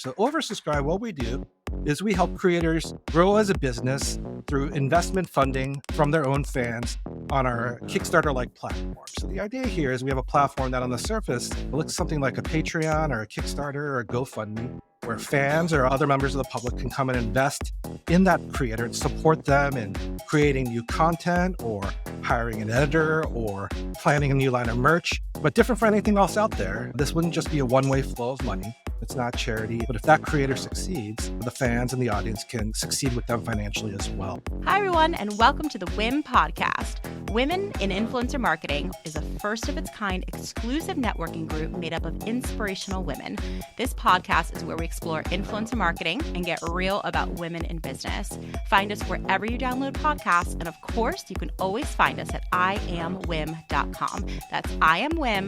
So, oversubscribe, what we do is we help creators grow as a business through investment funding from their own fans on our Kickstarter like platform. So, the idea here is we have a platform that on the surface looks something like a Patreon or a Kickstarter or a GoFundMe, where fans or other members of the public can come and invest in that creator and support them in creating new content or hiring an editor or planning a new line of merch. But different from anything else out there, this wouldn't just be a one-way flow of money. It's not charity, but if that creator succeeds, the fans and the audience can succeed with them financially as well. Hi, everyone, and welcome to the WIM podcast. Women in Influencer Marketing is a first-of-its-kind exclusive networking group made up of inspirational women. This podcast is where we explore influencer marketing and get real about women in business. Find us wherever you download podcasts, and of course, you can always find us at iamwim.com. That's iamwim.com.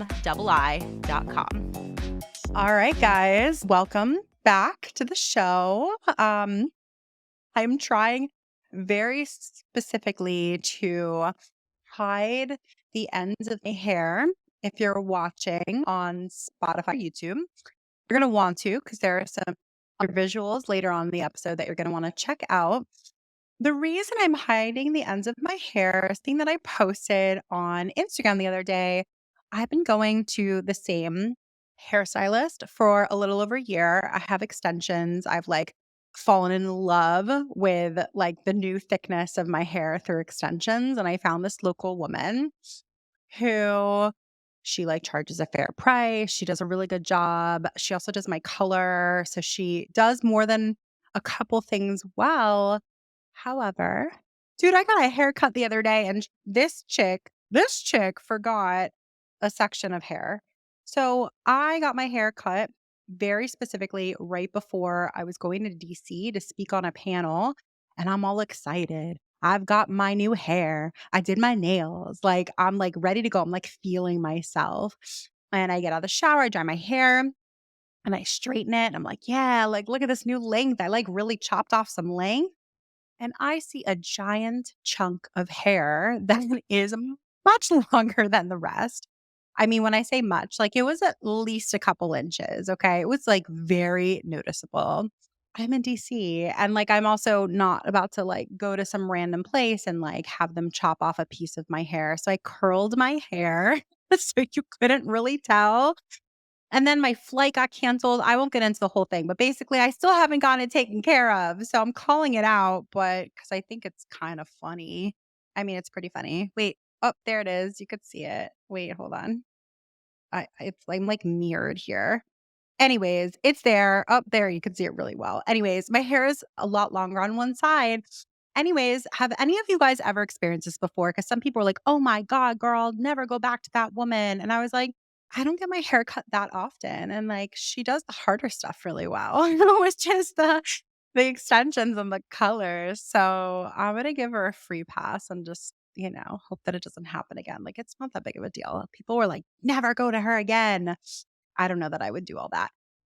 All right, guys, welcome back to the show. I'm trying very specifically to hide the ends of my hair. If you're watching on Spotify, YouTube, you're going to want to, because there are some other visuals later on in the episode that you're going to want to check out. The reason I'm hiding the ends of my hair is thing that I posted on Instagram the other day. I've been going to the same hairstylist for a little over a year. I have extensions. I've fallen in love with the new thickness of my hair through extensions. And I found this local woman who she charges a fair price. She does a really good job. She also does my color. So she does more than a couple things well. However, dude, I got a haircut the other day and this chick forgot a section of hair. So I got my hair cut very specifically right before I was going to DC to speak on a panel, and I'm all excited. I've got my new hair. I did my nails. I'm ready to go. I'm feeling myself. And I get out of the shower, I dry my hair, and I straighten it. And I'm yeah, look at this new length. I really chopped off some length. And I see a giant chunk of hair that is much longer than the rest. I mean, when I say much, it was at least a couple inches, okay? It was very noticeable. I'm in DC and I'm also not about to go to some random place and have them chop off a piece of my hair. So I curled my hair so you couldn't really tell. And then my flight got canceled. I won't get into the whole thing, but basically I still haven't gotten it taken care of. So I'm calling it out, but because I think it's kind of funny. I mean, it's pretty funny. Wait, oh, there it is. You could see it. Wait, hold on. I'm mirrored here. Anyways, it's there. Up there, you can see it really well. Anyways, my hair is a lot longer on one side. Anyways, have any of you guys ever experienced this before? Because some people are like, oh my God, girl, never go back to that woman. And I was like, I don't get my hair cut that often. And she does the harder stuff really well. It was just the extensions and the colors. So I'm going to give her a free pass and just, hope that it doesn't happen again. It's not that big of a deal. People were like, never go to her again. I don't know that I would do all that.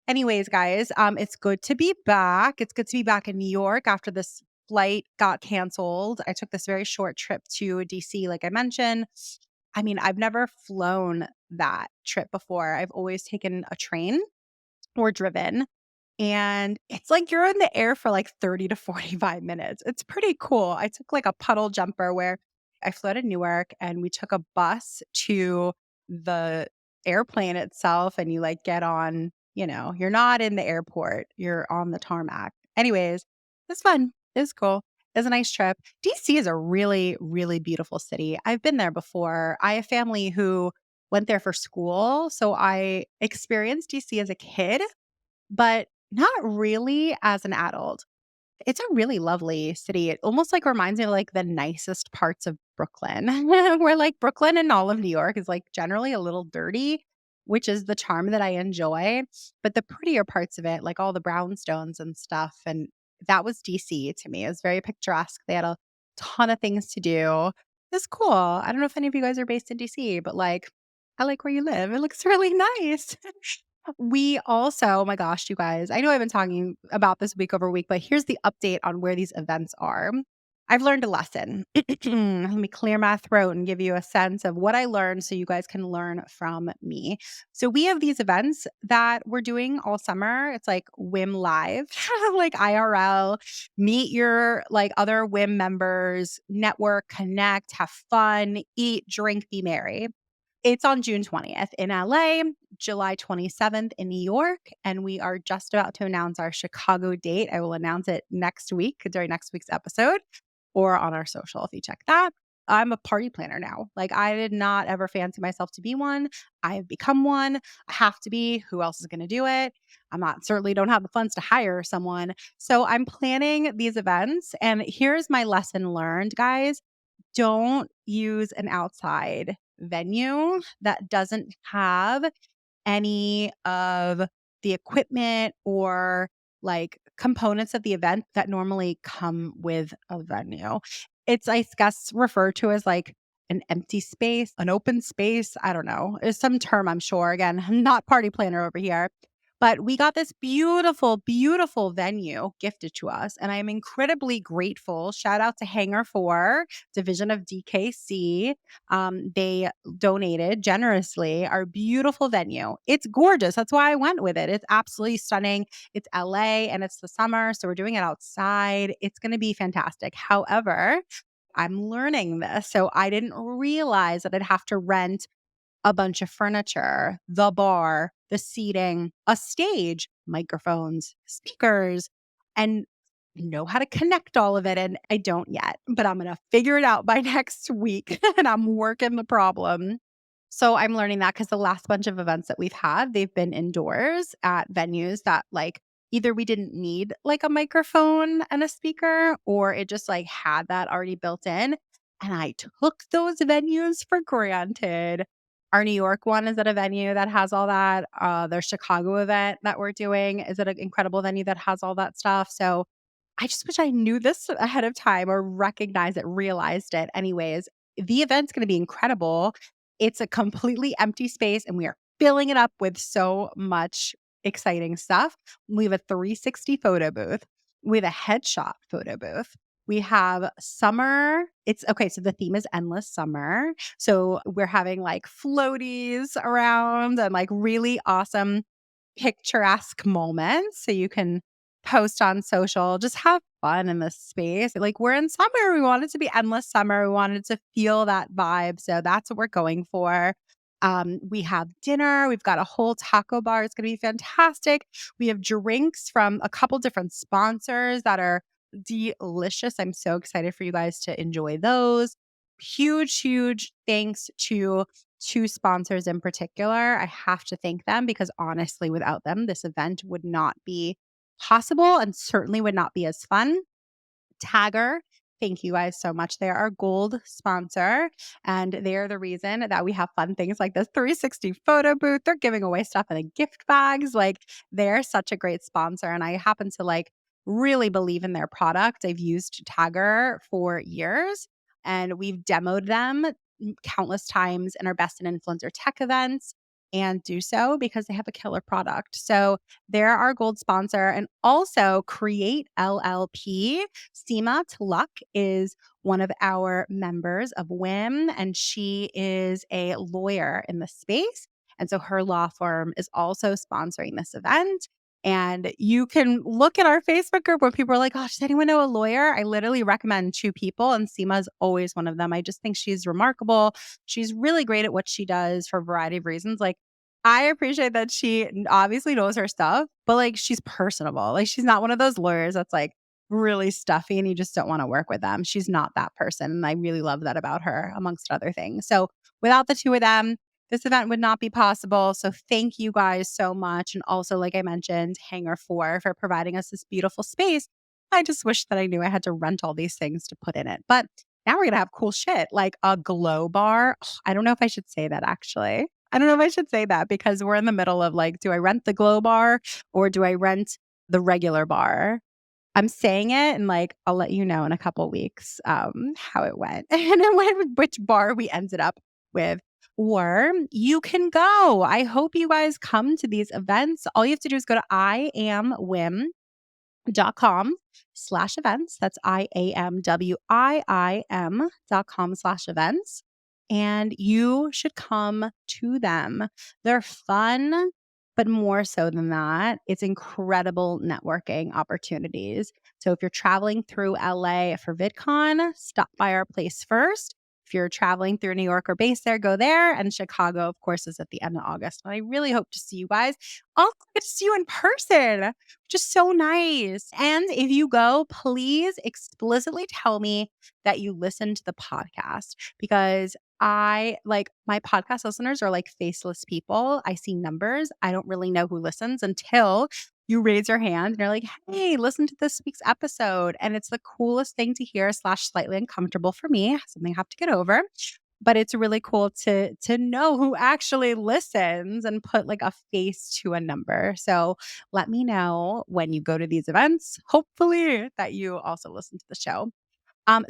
Anyways, guys, it's good to be back. It's good to be back in New York after this flight got canceled. I took this very short trip to DC, like I mentioned. I mean, I've never flown that trip before. I've always taken a train or driven. And it's you're in the air for 30 to 45 minutes. It's pretty cool. I took a puddle jumper where I flew to Newark and we took a bus to the airplane itself. And you get on, you're not in the airport, you're on the tarmac. Anyways, it's fun. It's cool. It's a nice trip. DC is a really, really beautiful city. I've been there before. I have family who went there for school. So I experienced DC as a kid, but not really as an adult. It's a really lovely city. It almost reminds me of the nicest parts of Brooklyn, where Brooklyn and all of New York is generally a little dirty, which is the charm that I enjoy. But the prettier parts of it, all the brownstones and stuff, and that was DC to me. It was very picturesque. They had a ton of things to do. It's cool. I don't know if any of you guys are based in DC, but I like where you live. It looks really nice. We also, oh my gosh, you guys, I know I've been talking about this week over week, but here's the update on where these events are. I've learned a lesson. Let me clear my throat and give you a sense of what I learned so you guys can learn from me. So we have these events that we're doing all summer. It's like WIM Live, like IRL, meet your like other WIM members, network, connect, have fun, eat, drink, be merry. It's on June 20th in LA, July 27th in New York, and we are just about to announce our Chicago date. I will announce it next week during next week's episode or on our social if you check that. I'm a party planner now. Like, I did not ever fancy myself to be one. I have become one. I have to be. Who else is going to do it? I'm not certainly don't have the funds to hire someone. So I'm planning these events. And here's my lesson learned, guys. Don't use an outside venue that doesn't have any of the equipment or like components of the event that normally come with a venue. It's, I guess, referred to as like an empty space, an open space. I don't know. It's some term, I'm sure. Again, I'm not party planner over here. But we got this beautiful, beautiful venue gifted to us. And I am incredibly grateful. Shout out to Hangar 4, division of DKC. They donated generously our beautiful venue. It's gorgeous. That's why I went with it. It's absolutely stunning. It's LA and it's the summer. So we're doing it outside. It's going to be fantastic. However, I'm learning this. So I didn't realize that I'd have to rent a bunch of furniture, the bar, the seating, a stage, microphones, speakers, and know how to connect all of it. And I don't yet, but I'm going to figure it out by next week. And I'm working the problem. So I'm learning that because the last bunch of events that we've had, they've been indoors at venues that like either we didn't need like a microphone and a speaker, or it just like had that already built in. And I took those venues for granted. Our New York one is at a venue that has all that. Their Chicago event that we're doing is at an incredible venue that has all that stuff. So I just wish I knew this ahead of time or recognized it, realized it. Anyways, the event's going to be incredible. It's a completely empty space and we are filling it up with so much exciting stuff. We have a 360 photo booth. We have a headshot photo booth. We have summer. It's okay. So the theme is endless summer. So we're having like floaties around and like really awesome picturesque moments. So you can post on social, just have fun in this space. Like we're in summer. We want it to be endless summer. We wanted to feel that vibe. So that's what we're going for. We have dinner. We've got a whole taco bar. It's going to be fantastic. We have drinks from a couple different sponsors that are delicious. I'm so excited for you guys to enjoy those. Huge, huge thanks to two sponsors in particular. I have to thank them because honestly, without them, this event would not be possible and certainly would not be as fun. Tagger, thank you guys so much. They are our gold sponsor and they are the reason that we have fun things like this 360 photo booth. They're giving away stuff in the gift bags. Like they're such a great sponsor. And I happen to like really believe in their product. I've used Tagger for years and we've demoed them countless times in our Best in Influencer Tech events and do so because they have a killer product. So they're our gold sponsor. And also Create LLP. Seema Tuluk is one of our members of WIM, and she is a lawyer in the space. And so her law firm is also sponsoring this event. And you can look at our Facebook group where people are like, oh, does anyone know a lawyer? I literally recommend two people, and Seema is always one of them. I just think she's remarkable. She's really great at what she does for a variety of reasons. Like, I appreciate that she obviously knows her stuff, but like she's personable. Like she's not one of those lawyers that's like really stuffy and you just don't want to work with them. She's not that person. And I really love that about her, amongst other things. So without the two of them, this event would not be possible. So thank you guys so much. And also, like I mentioned, Hangar 4 for providing us this beautiful space. I just wish that I knew I had to rent all these things to put in it. But now we're going to have cool shit like a glow bar. I don't know if I should say that actually. I don't know if I should say that because we're in the middle of like, do I rent the glow bar or do I rent the regular bar? I'm saying it and like, I'll let you know in a couple weeks how it went and which bar we ended up with. Or you can go. I hope you guys come to these events. All you have to do is go to I Am WIM iamwim.com/events. That's iamwim.com/events. And you should come to them. They're fun, but more so than that, it's incredible networking opportunities. So if you're traveling through LA for VidCon, stop by our place first. If you're traveling through New York or based there, go there. And Chicago, of course, is at the end of August. And I really hope to see you guys. I'll get to see you in person. Just so nice. And if you go, please explicitly tell me that you listen to the podcast, because I like my podcast listeners are like faceless people. I see numbers. I don't really know who listens until you raise your hand and you're like, hey, listen to this week's episode. And it's the coolest thing to hear / slightly uncomfortable for me, something I have to get over. But it's really cool to know who actually listens and put like a face to a number. So let me know when you go to these events, hopefully that you also listen to the show.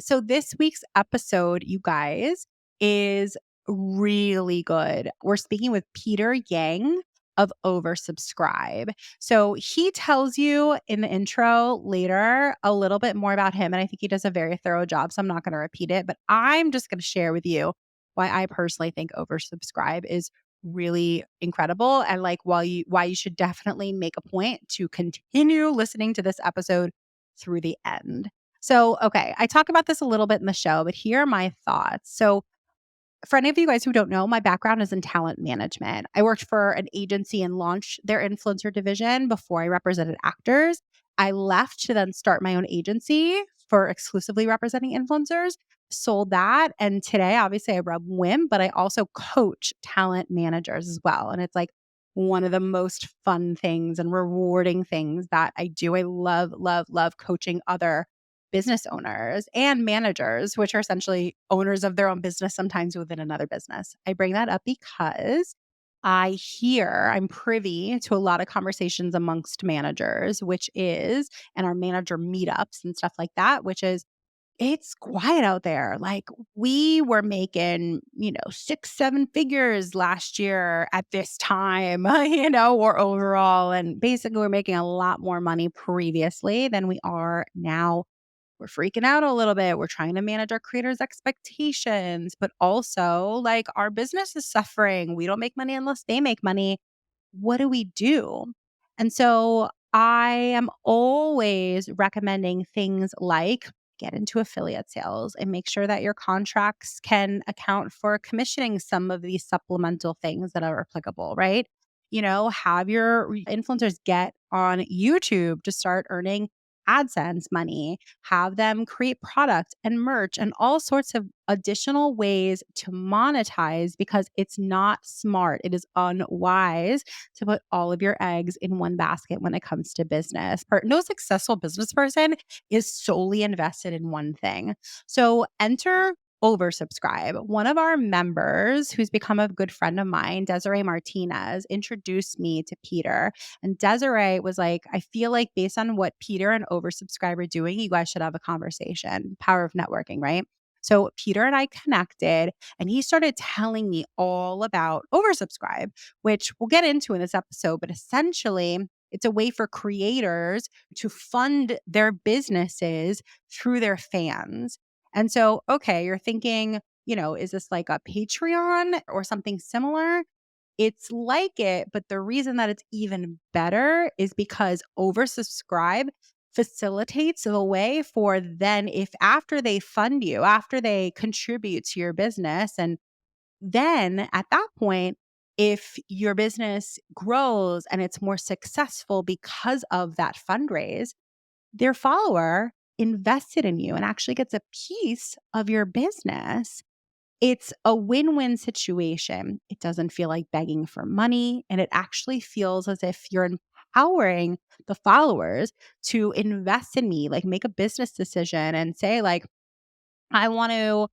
So this week's episode, you guys, is really good. We're speaking with Peter Yang of Oversubscribe. So he tells you in the intro later a little bit more about him, and I think he does a very thorough job, so I'm not going to repeat it, but I'm just going to share with you why I personally think Oversubscribe is really incredible, and like why you should definitely make a point to continue listening to this episode through the end. So, okay, I talk about this a little bit in the show, but here are my thoughts. So, for any of you guys who don't know, my background is in talent management. I worked for an agency and launched their influencer division before I represented actors. I left to then start my own agency for exclusively representing influencers, sold that. And today, obviously, I rub WIM, but I also coach talent managers as well. And it's like one of the most fun things and rewarding things that I do. I love, love, love coaching other business owners and managers, which are essentially owners of their own business, sometimes within another business. I bring that up because I'm privy to a lot of conversations amongst managers, and our manager meetups and stuff like that, which is, it's quiet out there. Like we were making, 6, 7 figures last year at this time, or overall. And basically we're making a lot more money previously than we are now. We're freaking out a little bit. We're trying to manage our creators' expectations, but also like our business is suffering. We don't make money unless they make money. What do we do? And so I am always recommending things like get into affiliate sales and make sure that your contracts can account for commissioning some of these supplemental things that are applicable, right? Have your influencers get on YouTube to start earning AdSense money, have them create product and merch and all sorts of additional ways to monetize, because it's not smart. It is unwise to put all of your eggs in one basket when it comes to business. No successful business person is solely invested in one thing. So enter Oversubscribe. One of our members, who's become a good friend of mine, Desiree Martinez, introduced me to Peter. And Desiree was like, I feel like based on what Peter and Oversubscribe are doing, you guys should have a conversation. Power of networking, right? So Peter and I connected, and he started telling me all about Oversubscribe, which we'll get into in this episode. But essentially, it's a way for creators to fund their businesses through their fans. And so, okay, you're thinking, is this like a Patreon or something similar? It's like it, but the reason that it's even better is because Oversubscribe facilitates the way for then, if after they fund you, after they contribute to your business, and then at that point, if your business grows and it's more successful because of that fundraise, their follower invested in you and actually gets a piece of your business. It's a win-win situation. It doesn't feel like begging for money, and it actually feels as if you're empowering the followers to invest in me, like make a business decision and say like, I want to,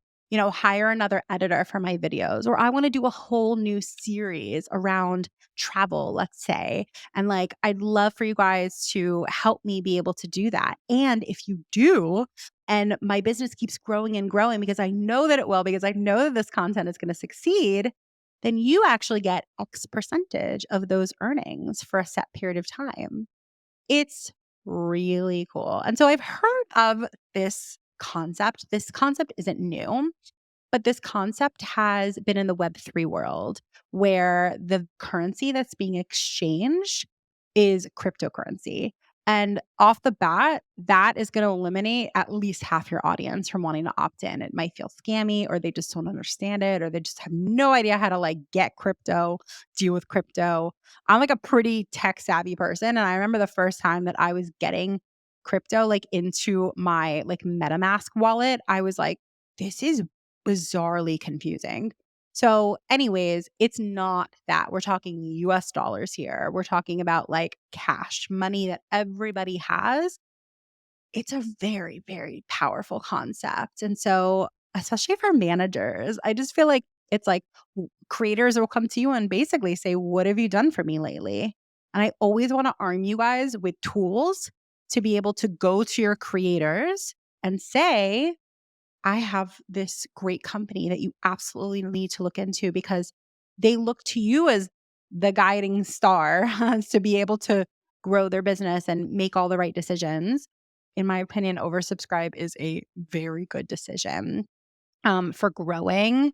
hire another editor for my videos, or I want to do a whole new series around travel, let's say. And like, I'd love for you guys to help me be able to do that. And if you do, and my business keeps growing and growing, because I know that it will, because I know that this content is going to succeed, then you actually get X percentage of those earnings for a set period of time. It's really cool. And so I've heard of this concept. This concept isn't new. But this concept has been in the Web3 world where the currency that's being exchanged is cryptocurrency. And off the bat, that is going to eliminate at least half your audience from wanting to opt in. It might feel scammy, or they just don't understand it, or they just have no idea how to like get crypto, deal with crypto. I'm like a pretty tech savvy person. And I remember the first time that I was getting crypto like into my like MetaMask wallet, I was like, this is bizarrely confusing. So, anyways, it's not that. We're talking US dollars here. We're talking about like cash, money that everybody has. It's a very, very powerful concept. And so, especially for managers, I just feel like it's like creators will come to you and basically say, "What have you done for me lately?" And I always want to arm you guys with tools to be able to go to your creators and say, I have this great company that you absolutely need to look into because they look to you as the guiding star to be able to grow their business and make all the right decisions. In my opinion, oversubscribe is a very good decision for growing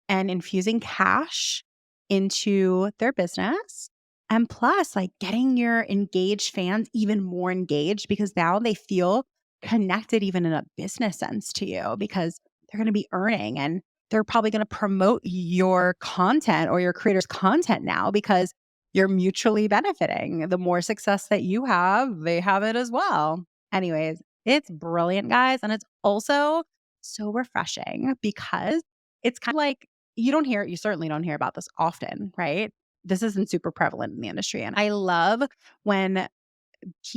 and infusing cash into their business. And plus, like getting your engaged fans even more engaged because now they feel connected, even in a business sense, to you because they're going to be earning and they're probably going to promote your content or your creator's content now because you're mutually benefiting. The more success that you have, they have it as well. Anyways, it's brilliant, guys. And it's also so refreshing because it's kind of like you certainly don't hear about this often, right? This isn't super prevalent in the industry. And I love when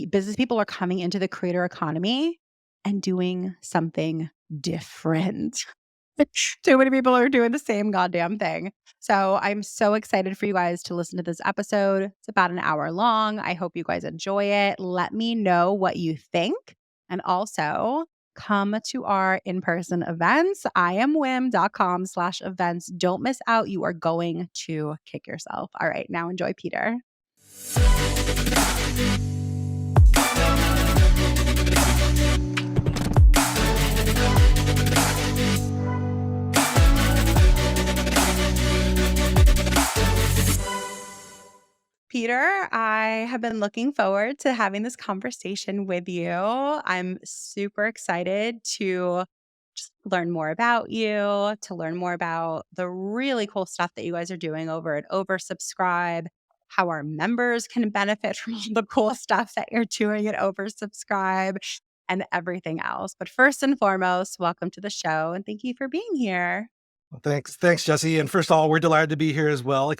business people are coming into the creator economy and doing something different. Too many people are doing the same goddamn thing. So I'm so excited for you guys to listen to this episode. It's about an hour long. I hope you guys enjoy it. Let me know what you think. And also come to our in-person events, iamwim.com/events. Don't miss out. You are going to kick yourself. All right, now enjoy Peter. Peter, I have been looking forward to having this conversation with you. I'm super excited to just learn more about you, to learn more about the really cool stuff that you guys are doing over at Oversubscribe, how our members can benefit from all the cool stuff that you're doing at Oversubscribe, and everything else. But first and foremost, welcome to the show and thank you for being here. Well, thanks, Jesse. And first of all, we're delighted to be here as well.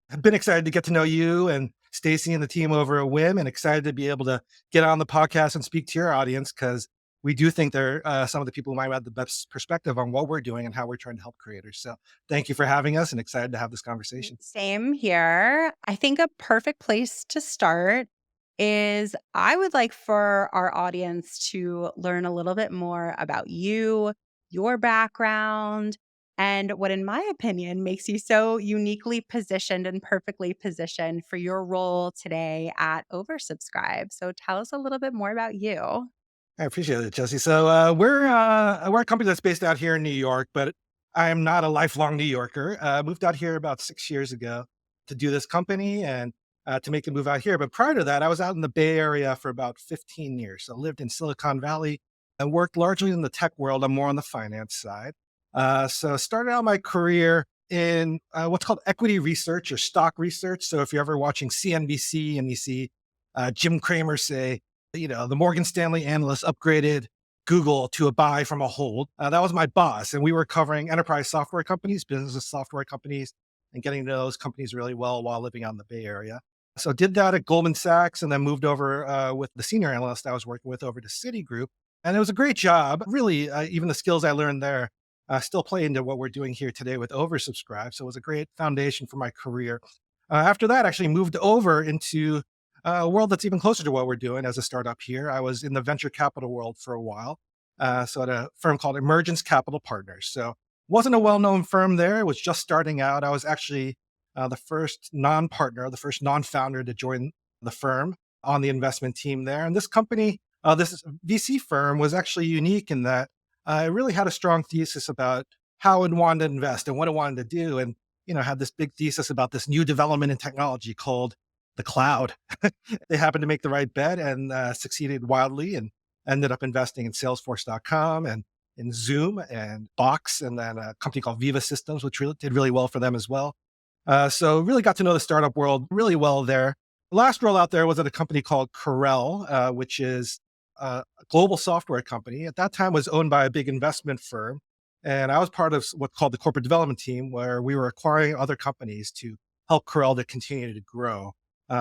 Have been excited to get to know you and Stacy and the team over at WIM, and excited to be able to get on the podcast and speak to your audience because we do think they're some of the people who might have the best perspective on what we're doing and how we're trying to help creators. So thank you for having us and excited to have this conversation. Same here. I think a perfect place to start is I would like for our audience to learn a little bit more about you, your background, and what, in my opinion, makes you so uniquely positioned and perfectly positioned for your role today at Oversubscribe. So tell us a little bit more about you. I appreciate it, Jesse. So we're a company that's based out here in New York, but I am not a lifelong New Yorker. I moved out here about 6 years ago to do this company and to make the move out here. But prior to that, I was out in the Bay Area for about 15 years. So I lived in Silicon Valley and worked largely in the tech world. I'm more on the finance side. So started out my career in what's called equity research or stock research. So if you're ever watching CNBC and you see Jim Cramer say, the Morgan Stanley analyst upgraded Google to a buy from a hold. That was my boss. And we were covering enterprise software companies, business software companies, and getting to know those companies really well while living on the Bay Area. So did that at Goldman Sachs and then moved over with the senior analyst I was working with over to Citigroup. And it was a great job. Really, even the skills I learned there still play into what we're doing here today with Oversubscribe. So it was a great foundation for my career. After that, actually moved over into a world that's even closer to what we're doing as a startup here. I was in the venture capital world for a while. So at a firm called Emergence Capital Partners. So wasn't a well-known firm there. It was just starting out. I was actually the first non-partner, the first non-founder to join the firm. on the investment team there. And this company, this VC firm, was actually unique in that it really had a strong thesis about how it wanted to invest and what it wanted to do. And, had this big thesis about this new development in technology called the cloud. They happened to make the right bet and succeeded wildly and ended up investing in Salesforce.com and in Zoom and Box, and then a company called Viva Systems, which really did really well for them as well. So really got to know the startup world really well there. The last role out there was at a company called Corel, which is a global software company. At that time, was owned by a big investment firm, and I was part of what's called the corporate development team, where we were acquiring other companies to help Corel to continue to grow.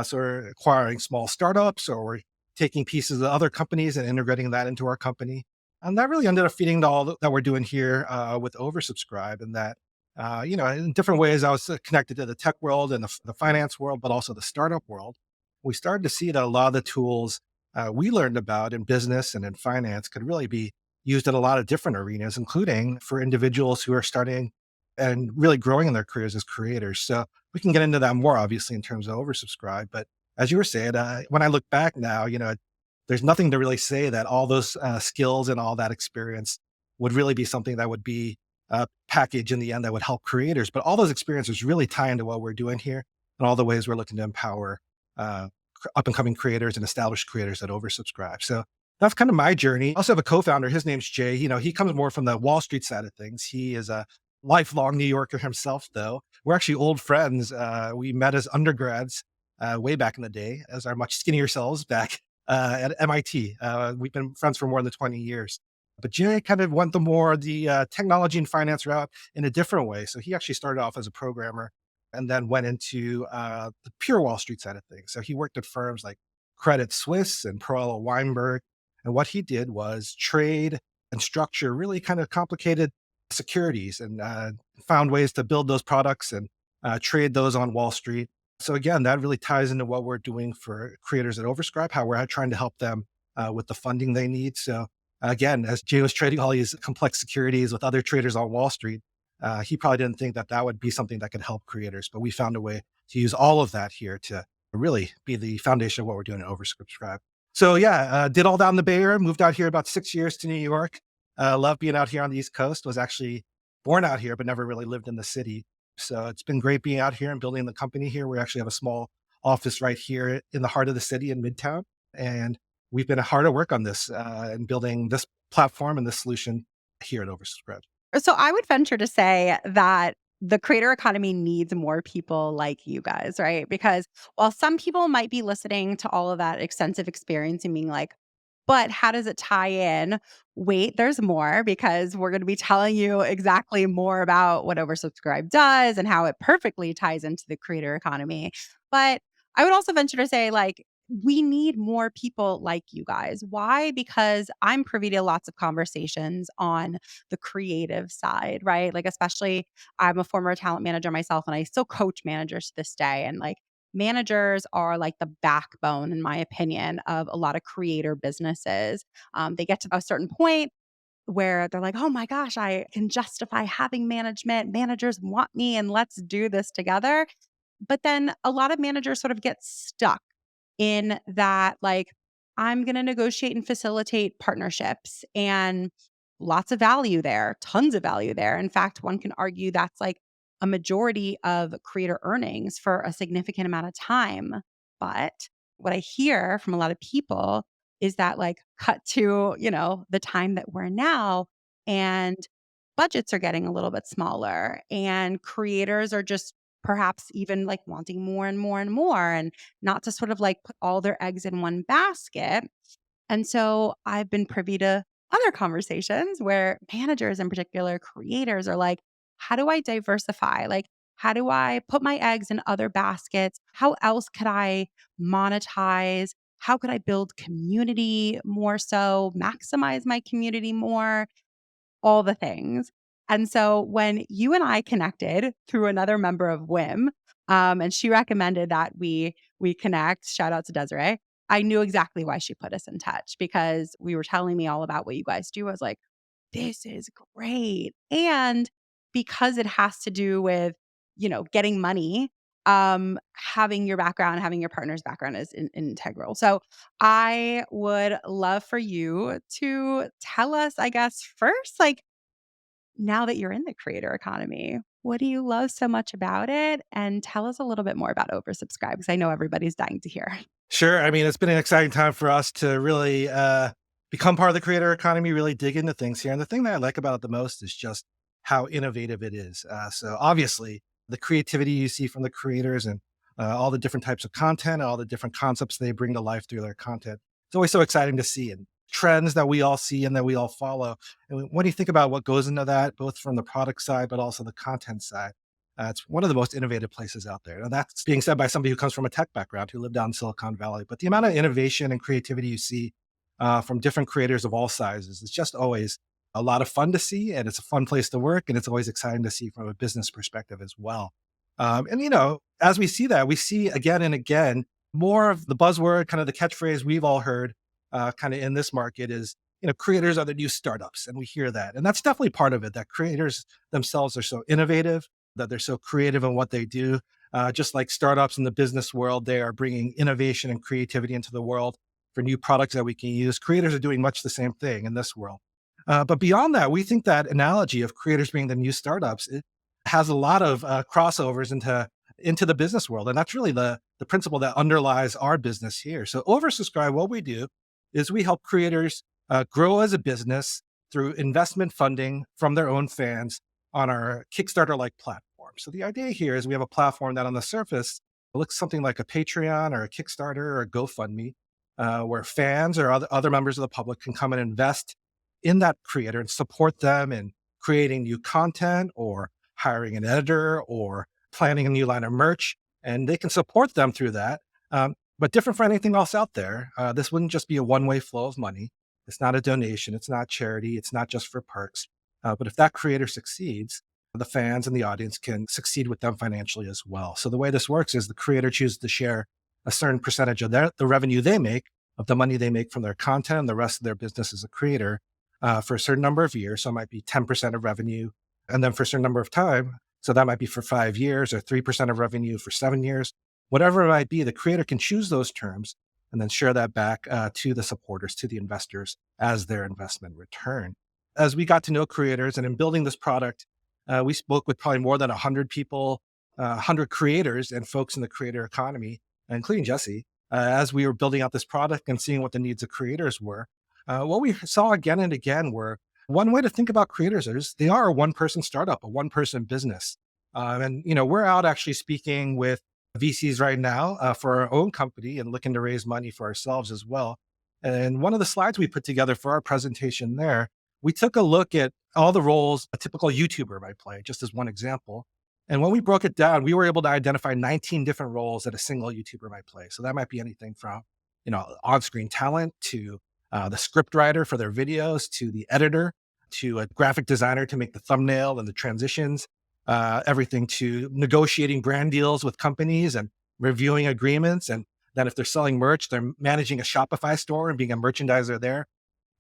So we're acquiring small startups, or we're taking pieces of other companies and integrating that into our company. And that really ended up feeding to all that we're doing here with Oversubscribe, and that in different ways, I was connected to the tech world and the finance world, but also the startup world. We started to see that a lot of the tools we learned about in business and in finance could really be used in a lot of different arenas, including for individuals who are starting and really growing in their careers as creators. So we can get into that more, obviously, in terms of Oversubscribe. But as you were saying, when I look back now, there's nothing to really say that all those skills and all that experience would really be something that would be package in the end that would help creators. But all those experiences really tie into what we're doing here and all the ways we're looking to empower up and coming creators and established creators that Oversubscribe. So that's kind of my journey. I also have a co-founder. His name's Jay. He comes more from the Wall Street side of things. He is a lifelong New Yorker himself, though. We're actually old friends. We met as undergrads way back in the day as our much skinnier selves back at MIT. We've been friends for more than 20 years. But Jay kind of went the technology and finance route in a different way. So he actually started off as a programmer and then went into the pure Wall Street side of things. So he worked at firms like Credit Suisse and Perella Weinberg. And what he did was trade and structure really kind of complicated securities and found ways to build those products and trade those on Wall Street. So again, that really ties into what we're doing for creators at Overscribe, how we're trying to help them with the funding they need. So again, as Jay was trading all these complex securities with other traders on Wall Street, he probably didn't think that that would be something that could help creators. But we found a way to use all of that here to really be the foundation of what we're doing at Oversubscribe. So yeah, did all that in the Bay Area, moved out here about 6 years to New York. Love being out here on the East Coast, was actually born out here, but never really lived in the city. So it's been great being out here and building the company here. We actually have a small office right here in the heart of the city in Midtown. And we've been hard at work on this and building this platform and this solution here at Oversubscribe. So I would venture to say that the creator economy needs more people like you guys, right? Because while some people might be listening to all of that extensive experience and being like, but how does it tie in? Wait, there's more, because we're going to be telling you exactly more about what Oversubscribe does and how it perfectly ties into the creator economy. But I would also venture to say, like, we need more people like you guys. Why? Because I'm privy to lots of conversations on the creative side, right? Like, especially I'm a former talent manager myself, and I still coach managers to this day. And like, managers are like the backbone, in my opinion, of a lot of creator businesses. They get to a certain point where they're like, oh my gosh, I can justify having management. Managers want me, and let's do this together. But then a lot of managers sort of get stuck in that, like, I'm going to negotiate and facilitate partnerships, and lots of value there, tons of value there. In fact, one can argue that's like a majority of creator earnings for a significant amount of time. But what I hear from a lot of people is that, like, cut to, the time that we're in now, and budgets are getting a little bit smaller, and creators are just perhaps even like wanting more and more and more, and not to sort of like put all their eggs in one basket. And so I've been privy to other conversations where managers, in particular creators, are like, how do I diversify? Like, how do I put my eggs in other baskets? How else could I monetize? How could I build community more, so maximize my community more? All the things. And so when you and I connected through another member of WIM, and she recommended that we connect, shout out to Desiree, I knew exactly why she put us in touch, because we were telling me all about what you guys do. I was like, this is great. And because it has to do with, getting money having your background, having your partner's background is integral. So I would love for you to tell us, I guess, first, like, now that you're in the creator economy, what do you love so much about it? And tell us a little bit more about Oversubscribe, because I know everybody's dying to hear. Sure. I mean, it's been an exciting time for us to really become part of the creator economy, really dig into things here. And the thing that I like about it the most is just how innovative it is. So obviously, the creativity you see from the creators and all the different types of content, all the different concepts they bring to life through their content. It's always so exciting to see, and trends that we all see and that we all follow. And when you think about what goes into that, both from the product side, but also the content side, it's one of the most innovative places out there. And that's being said by somebody who comes from a tech background, who lived down in Silicon Valley. But the amount of innovation and creativity you see from different creators of all sizes, it's just always a lot of fun to see. And it's a fun place to work. And it's always exciting to see from a business perspective as well. As we see that, we see again and again more of the buzzword, kind of the catchphrase we've all heard kind of in this market is, creators are the new startups. And we hear that. And that's definitely part of it, that creators themselves are so innovative, that they're so creative in what they do. Just like startups in the business world, they are bringing innovation and creativity into the world for new products that we can use. Creators are doing much the same thing in this world. But beyond that, we think that analogy of creators being the new startups, it has a lot of crossovers into the business world. And that's really the principle that underlies our business here. So Oversubscribe, what we do is we help creators grow as a business through investment funding from their own fans on our Kickstarter-like platform. So the idea here is we have a platform that on the surface looks something like a Patreon or a Kickstarter or a GoFundMe, where fans or other members of the public can come and invest in that creator and support them in creating new content or hiring an editor or planning a new line of merch. And they can support them through that. But different from anything else out there, this wouldn't just be a one-way flow of money. It's not a donation. It's not charity. It's not just for perks. But if that creator succeeds, the fans and the audience can succeed with them financially as well. So the way this works is the creator chooses to share a certain percentage of the revenue they make, of the money they make from their content and the rest of their business as a creator for a certain number of years. So it might be 10% of revenue. And then for a certain number of time, so that might be for 5 years or 3% of revenue for 7 years. Whatever it might be, the creator can choose those terms and then share that back to the supporters, to the investors as their investment return. As we got to know creators and in building this product, we spoke with probably more than 100 people, 100 creators and folks in the creator economy, including Jessy, as we were building out this product and seeing what the needs of creators were. What we saw again and again were one way to think about creators is they are a one-person startup, a one-person business. We're out actually speaking with VCs right now for our own company and looking to raise money for ourselves as well. And one of the slides we put together for our presentation there, we took a look at all the roles a typical YouTuber might play, just as one example. And when we broke it down, we were able to identify 19 different roles that a single YouTuber might play. So that might be anything from, on-screen talent to the script writer for their videos, to the editor, to a graphic designer to make the thumbnail and the transitions, everything to negotiating brand deals with companies and reviewing agreements. And then if they're selling merch, they're managing a Shopify store and being a merchandiser there.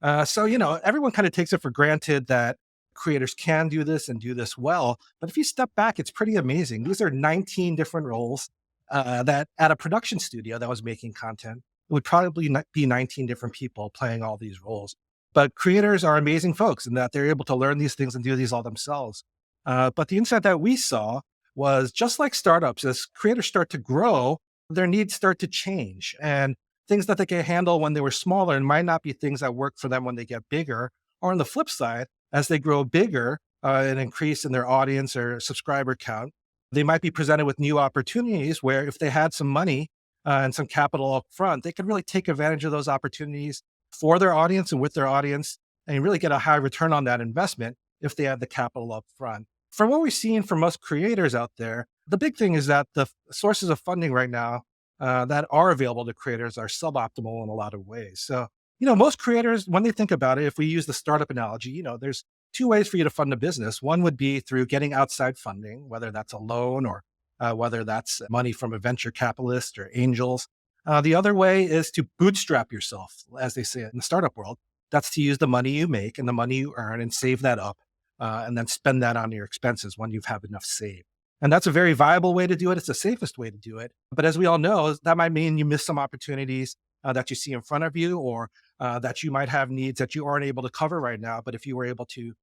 Everyone kind of takes it for granted that creators can do this and do this well. But if you step back, it's pretty amazing. These are 19 different roles that at a production studio that was making content, it would probably be 19 different people playing all these roles. But creators are amazing folks in that they're able to learn these things and do these all themselves. But the insight that we saw was just like startups, as creators start to grow, their needs start to change. And things that they can handle when they were smaller and might not be things that work for them when they get bigger. Or on the flip side, as they grow bigger and increase in their audience or subscriber count, they might be presented with new opportunities where if they had some money and some capital up front, they could really take advantage of those opportunities for their audience and with their audience and really get a high return on that investment if they had the capital up front. From what we've seen from most creators out there, the big thing is that the sources of funding right now that are available to creators are suboptimal in a lot of ways. So, most creators, when they think about it, if we use the startup analogy, there's two ways for you to fund a business. One would be through getting outside funding, whether that's a loan or whether that's money from a venture capitalist or angels. The other way is to bootstrap yourself, as they say in the startup world. That's to use the money you make and the money you earn and save that up and then spend that on your expenses when you have enough saved. And that's a very viable way to do it. It's the safest way to do it. But as we all know, that might mean you miss some opportunities that you see in front of you, or that you might have needs that you aren't able to cover right now. But if you were able to,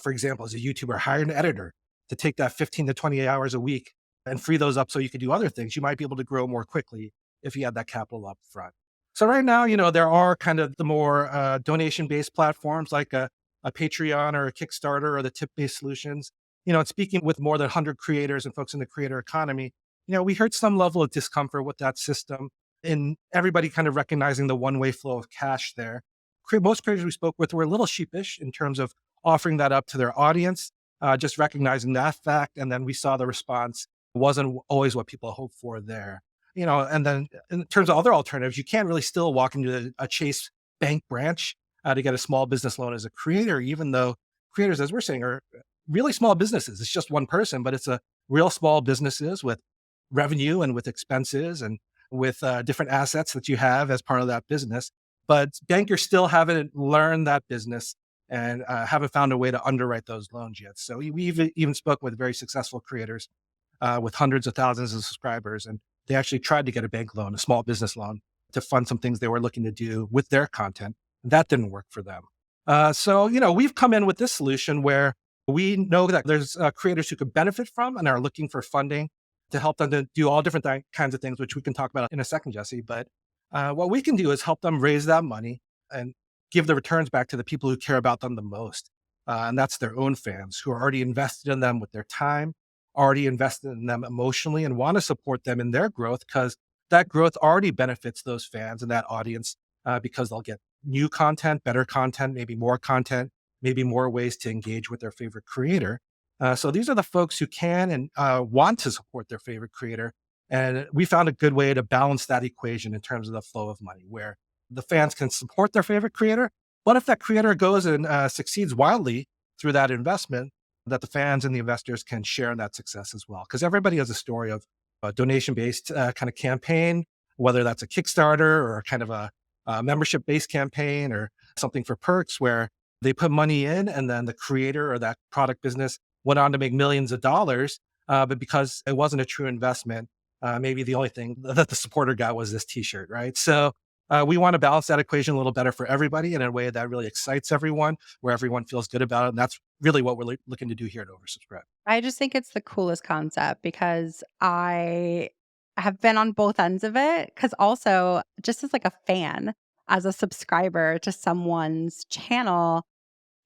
for example, as a YouTuber, hire an editor to take that 15 to 20 hours a week and free those up so you could do other things, you might be able to grow more quickly if you had that capital up front. So right now, there are kind of the more donation-based platforms like a Patreon or a Kickstarter or the tip-based solutions. And speaking with more than 100 creators and folks in the creator economy, we heard some level of discomfort with that system, and everybody kind of recognizing the one-way flow of cash there. Most creators we spoke with were a little sheepish in terms of offering that up to their audience, just recognizing that fact. And then we saw the response wasn't always what people hoped for there. And then in terms of other alternatives, you can't really still walk into a Chase bank branch to get a small business loan as a creator, even though creators, as we're saying, are really small businesses. It's just one person, but it's a real small businesses with revenue and with expenses and with different assets that you have as part of that business. But bankers still haven't learned that business and haven't found a way to underwrite those loans yet. So we've even spoken with very successful creators with hundreds of thousands of subscribers, and they actually tried to get a bank loan, a small business loan, to fund some things they were looking to do with their content. That didn't work for them. So we've come in with this solution where we know that there's creators who could benefit from and are looking for funding to help them to do all different kinds of things, which we can talk about in a second, Jesse. But what we can do is help them raise that money and give the returns back to the people who care about them the most. And that's their own fans who are already invested in them with their time, already invested in them emotionally, and want to support them in their growth, because that growth already benefits those fans and that audience, because they'll get new content, better content, maybe more ways to engage with their favorite creator. So these are the folks who can and want to support their favorite creator. And we found a good way to balance that equation in terms of the flow of money, where the fans can support their favorite creator. But if that creator goes and succeeds wildly through that investment, that the fans and the investors can share in that success as well. Because everybody has a story of a donation-based kind of campaign, whether that's a Kickstarter or kind of a membership-based campaign or something for perks, where they put money in and then the creator or that product business went on to make millions of dollars. But because it wasn't a true investment, maybe the only thing that the supporter got was this t-shirt, right? So we want to balance that equation a little better for everybody in a way that really excites everyone, where everyone feels good about it. And that's really what we're looking to do here at Oversubscribe. I just think it's the coolest concept because I have been on both ends of it. Because also, just as like a fan, as a subscriber to someone's channel,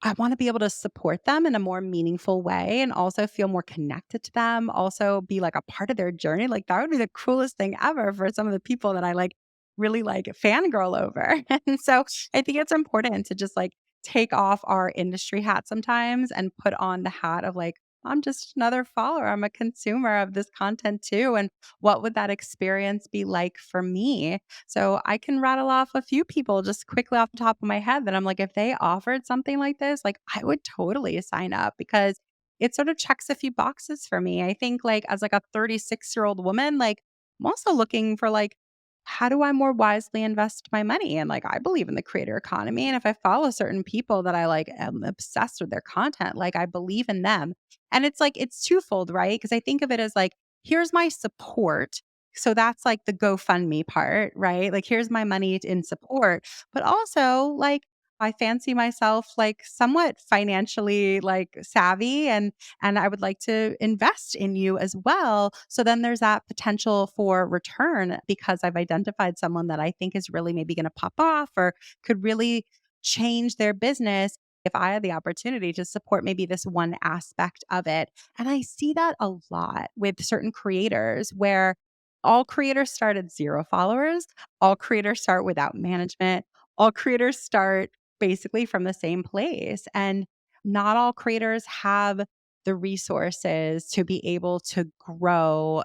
I want to be able to support them in a more meaningful way and also feel more connected to them, also be like a part of their journey. Like that would be the coolest thing ever for some of the people that I like really like fangirl over. And so I think it's important to just like take off our industry hat sometimes and put on the hat of like, I'm just another follower. I'm a consumer of this content too. And what would that experience be like for me? So I can rattle off a few people just quickly off the top of my head that I'm like, if they offered something like this, like I would totally sign up because it sort of checks a few boxes for me. I think like as like a 36-year-old woman, like I'm also looking for like, how do I more wisely invest my money? And like I believe in the creator economy. And if I follow certain people that I like am obsessed with their content, like I believe in them. And it's like it's twofold, right? Because I think of it as like, here's my support, so that's like the GoFundMe part, right? Like, here's my money in support. But also, like, I fancy myself like somewhat financially like savvy and I would like to invest in you as well. So then there's that potential for return because I've identified someone that I think is really maybe going to pop off or could really change their business if I had the opportunity to support maybe this one aspect of it. And I see that a lot with certain creators where all creators start at 0 followers. All creators start without management. All creators start basically from the same place. And not all creators have the resources to be able to grow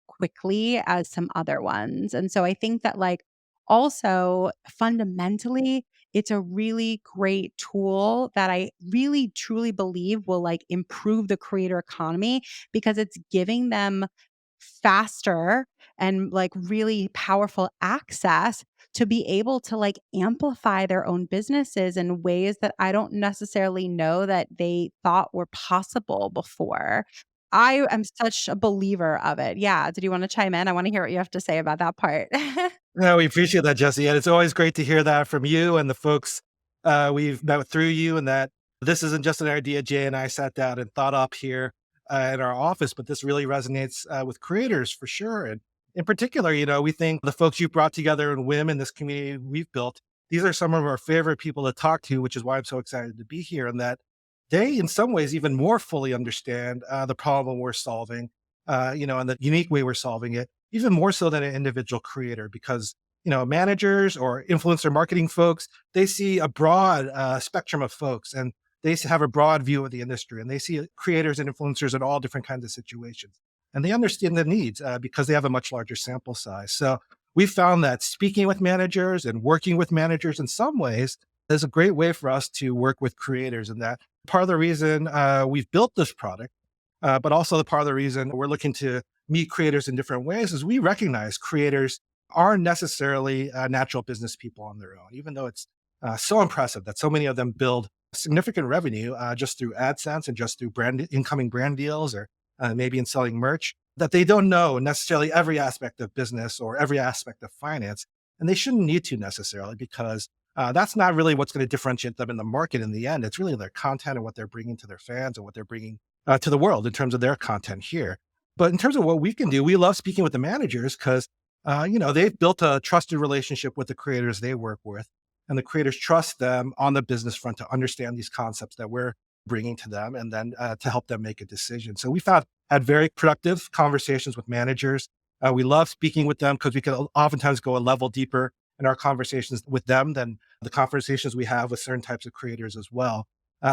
quickly as some other ones. And so I think that like also fundamentally it's a really great tool that I really truly believe will like improve the creator economy because it's giving them faster and like really powerful access to be able to like amplify their own businesses in ways that I don't necessarily know that they thought were possible before. I am such a believer of it. Yeah. Did you want to chime in? I want to hear what you have to say about that part. No, we appreciate that, Jesse. And it's always great to hear that from you and the folks we've met through you, and that this isn't just an idea Jay and I sat down and thought up here in our office, but this really resonates with creators for sure. And in particular, we think the folks you brought together in WIM and this community we've built, these are some of our favorite people to talk to, which is why I'm so excited to be here. And that they, in some ways, even more fully understand the problem we're solving, and the unique way we're solving it, even more so than an individual creator, because managers or influencer marketing folks, they see a broad spectrum of folks, and have a broad view of the industry, and they see creators and influencers in all different kinds of situations, and they understand the needs because they have a much larger sample size. So we found that speaking with managers and working with managers in some ways is a great way for us to work with creators. And that part of the reason we've built this product, but also the part of the reason we're looking to meet creators in different ways, is we recognize creators aren't necessarily natural business people on their own, even though it's so impressive that so many of them build significant revenue just through AdSense and just through incoming brand deals, or maybe in selling merch, that they don't know necessarily every aspect of business or every aspect of finance. And they shouldn't need to necessarily, because that's not really what's going to differentiate them in the market in the end. It's really their content and what they're bringing to their fans and what they're bringing to the world in terms of their content here. But in terms of what we can do, we love speaking with the managers because, they've built a trusted relationship with the creators they work with, and the creators trust them on the business front to understand these concepts that we're bringing to them, and then to help them make a decision. So we had very productive conversations with managers. We love speaking with them because we can oftentimes go a level deeper in our conversations with them than the conversations we have with certain types of creators as well.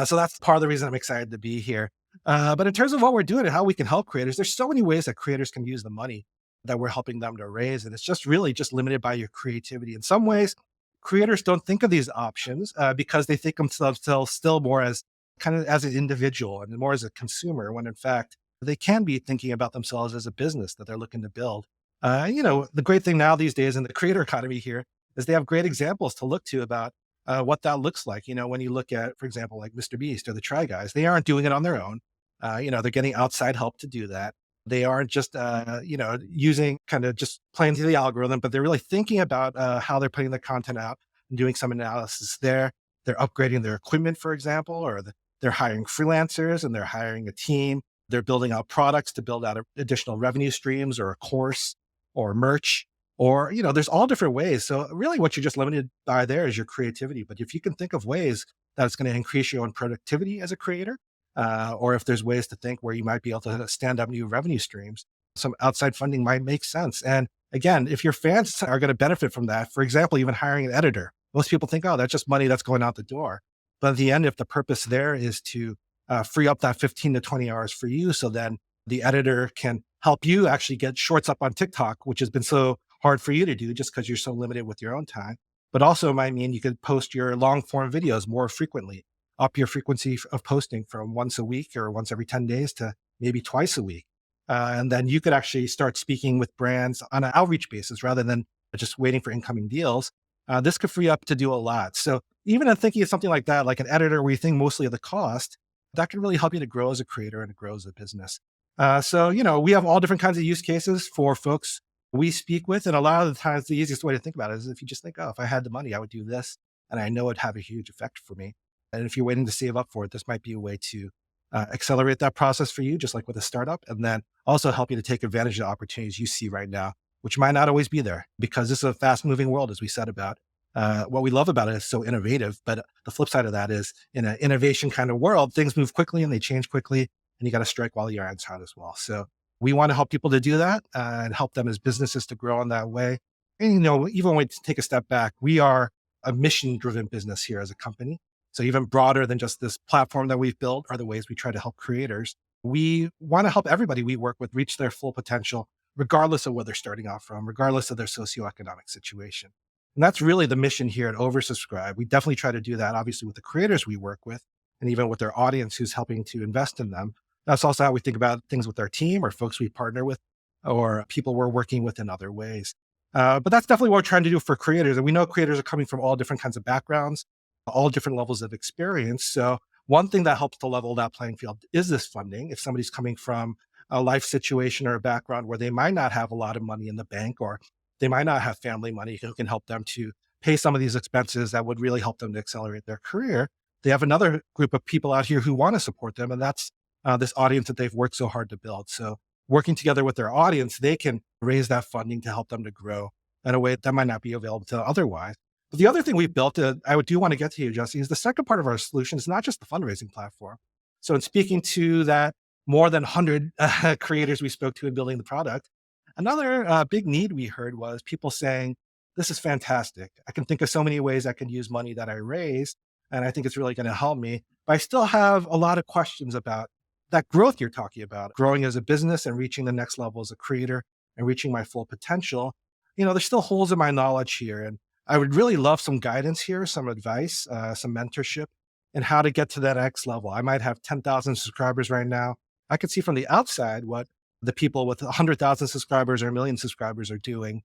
So that's part of the reason I'm excited to be here. But in terms of what we're doing and how we can help creators, there's so many ways that creators can use the money that we're helping them to raise. And it's just really just limited by your creativity. In some ways, creators don't think of these options because they think of themselves still more as kind of as an individual and more as a consumer, when in fact, they can be thinking about themselves as a business that they're looking to build. The great thing now these days in the creator economy here is they have great examples to look to about what that looks like. When you look at, for example, like Mr. Beast or the Try Guys, they aren't doing it on their own. They're getting outside help to do that. They aren't just, using kind of just playing through the algorithm, but they're really thinking about how they're putting the content out and doing some analysis there. They're upgrading their equipment, for example, or they're hiring freelancers and they're hiring a team. They're building out products to build out additional revenue streams, or a course, or merch, or, there's all different ways. So really what you're just limited by there is your creativity. But if you can think of ways that it's going to increase your own productivity as a creator, or if there's ways to think where you might be able to stand up new revenue streams, some outside funding might make sense. And again, if your fans are going to benefit from that, for example, even hiring an editor, most people think, oh, that's just money that's going out the door. But at the end, if the purpose there is to free up that 15 to 20 hours for you, so then the editor can help you actually get shorts up on TikTok, which has been so hard for you to do just because you're so limited with your own time. But also might mean you could post your long form videos more frequently, up your frequency of posting from once a week or once every 10 days to maybe twice a week. And then you could actually start speaking with brands on an outreach basis rather than just waiting for incoming deals. This could free up to do a lot. So even in thinking of something like that, like an editor where you think mostly of the cost, that can really help you to grow as a creator and to grow as a business. We have all different kinds of use cases for folks we speak with. And a lot of the times, the easiest way to think about it is if you just think, oh, if I had the money, I would do this. And I know it'd have a huge effect for me. And if you're waiting to save up for it, this might be a way to accelerate that process for you, just like with a startup, and then also help you to take advantage of the opportunities you see right now, which might not always be there because this is a fast moving world, as we said about. What we love about it is so innovative, but the flip side of that is in an innovation kind of world, things move quickly and they change quickly, and you got to strike while the iron's hot as well. So we want to help people to do that and help them as businesses to grow in that way. And, even when we take a step back, we are a mission driven business here as a company. So even broader than just this platform that we've built are the ways we try to help creators. We want to help everybody we work with reach their full potential, regardless of where they're starting off from, regardless of their socioeconomic situation. And that's really the mission here at Oversubscribe. We definitely try to do that, obviously, with the creators we work with, and even with their audience who's helping to invest in them. That's also how we think about things with our team or folks we partner with or people we're working with in other ways. But that's definitely what we're trying to do for creators. And we know creators are coming from all different kinds of backgrounds, all different levels of experience. So One thing that helps to level that playing field is this funding. If somebody's coming from a life situation or a background where they might not have a lot of money in the bank, or they might not have family money who can help them to pay some of these expenses that would really help them to accelerate their career, they have another group of people out here who want to support them. And that's this audience that they've worked so hard to build. So working together with their audience, they can raise that funding to help them to grow in a way that might not be available to otherwise. But the other thing we've built, I do want to get to you, Jessy, is the second part of our solution is not just the fundraising platform. So in speaking to that more than 100 creators we spoke to in building the product, another big need we heard was people saying, this is fantastic. I can think of so many ways I can use money that I raise, and I think it's really going to help me. But I still have a lot of questions about that growth you're talking about, growing as a business and reaching the next level as a creator and reaching my full potential. There's still holes in my knowledge here. And I would really love some guidance here, some advice, some mentorship in how to get to that next level. I might have 10,000 subscribers right now. I could see from the outside what the people with 100,000 subscribers or a million subscribers are doing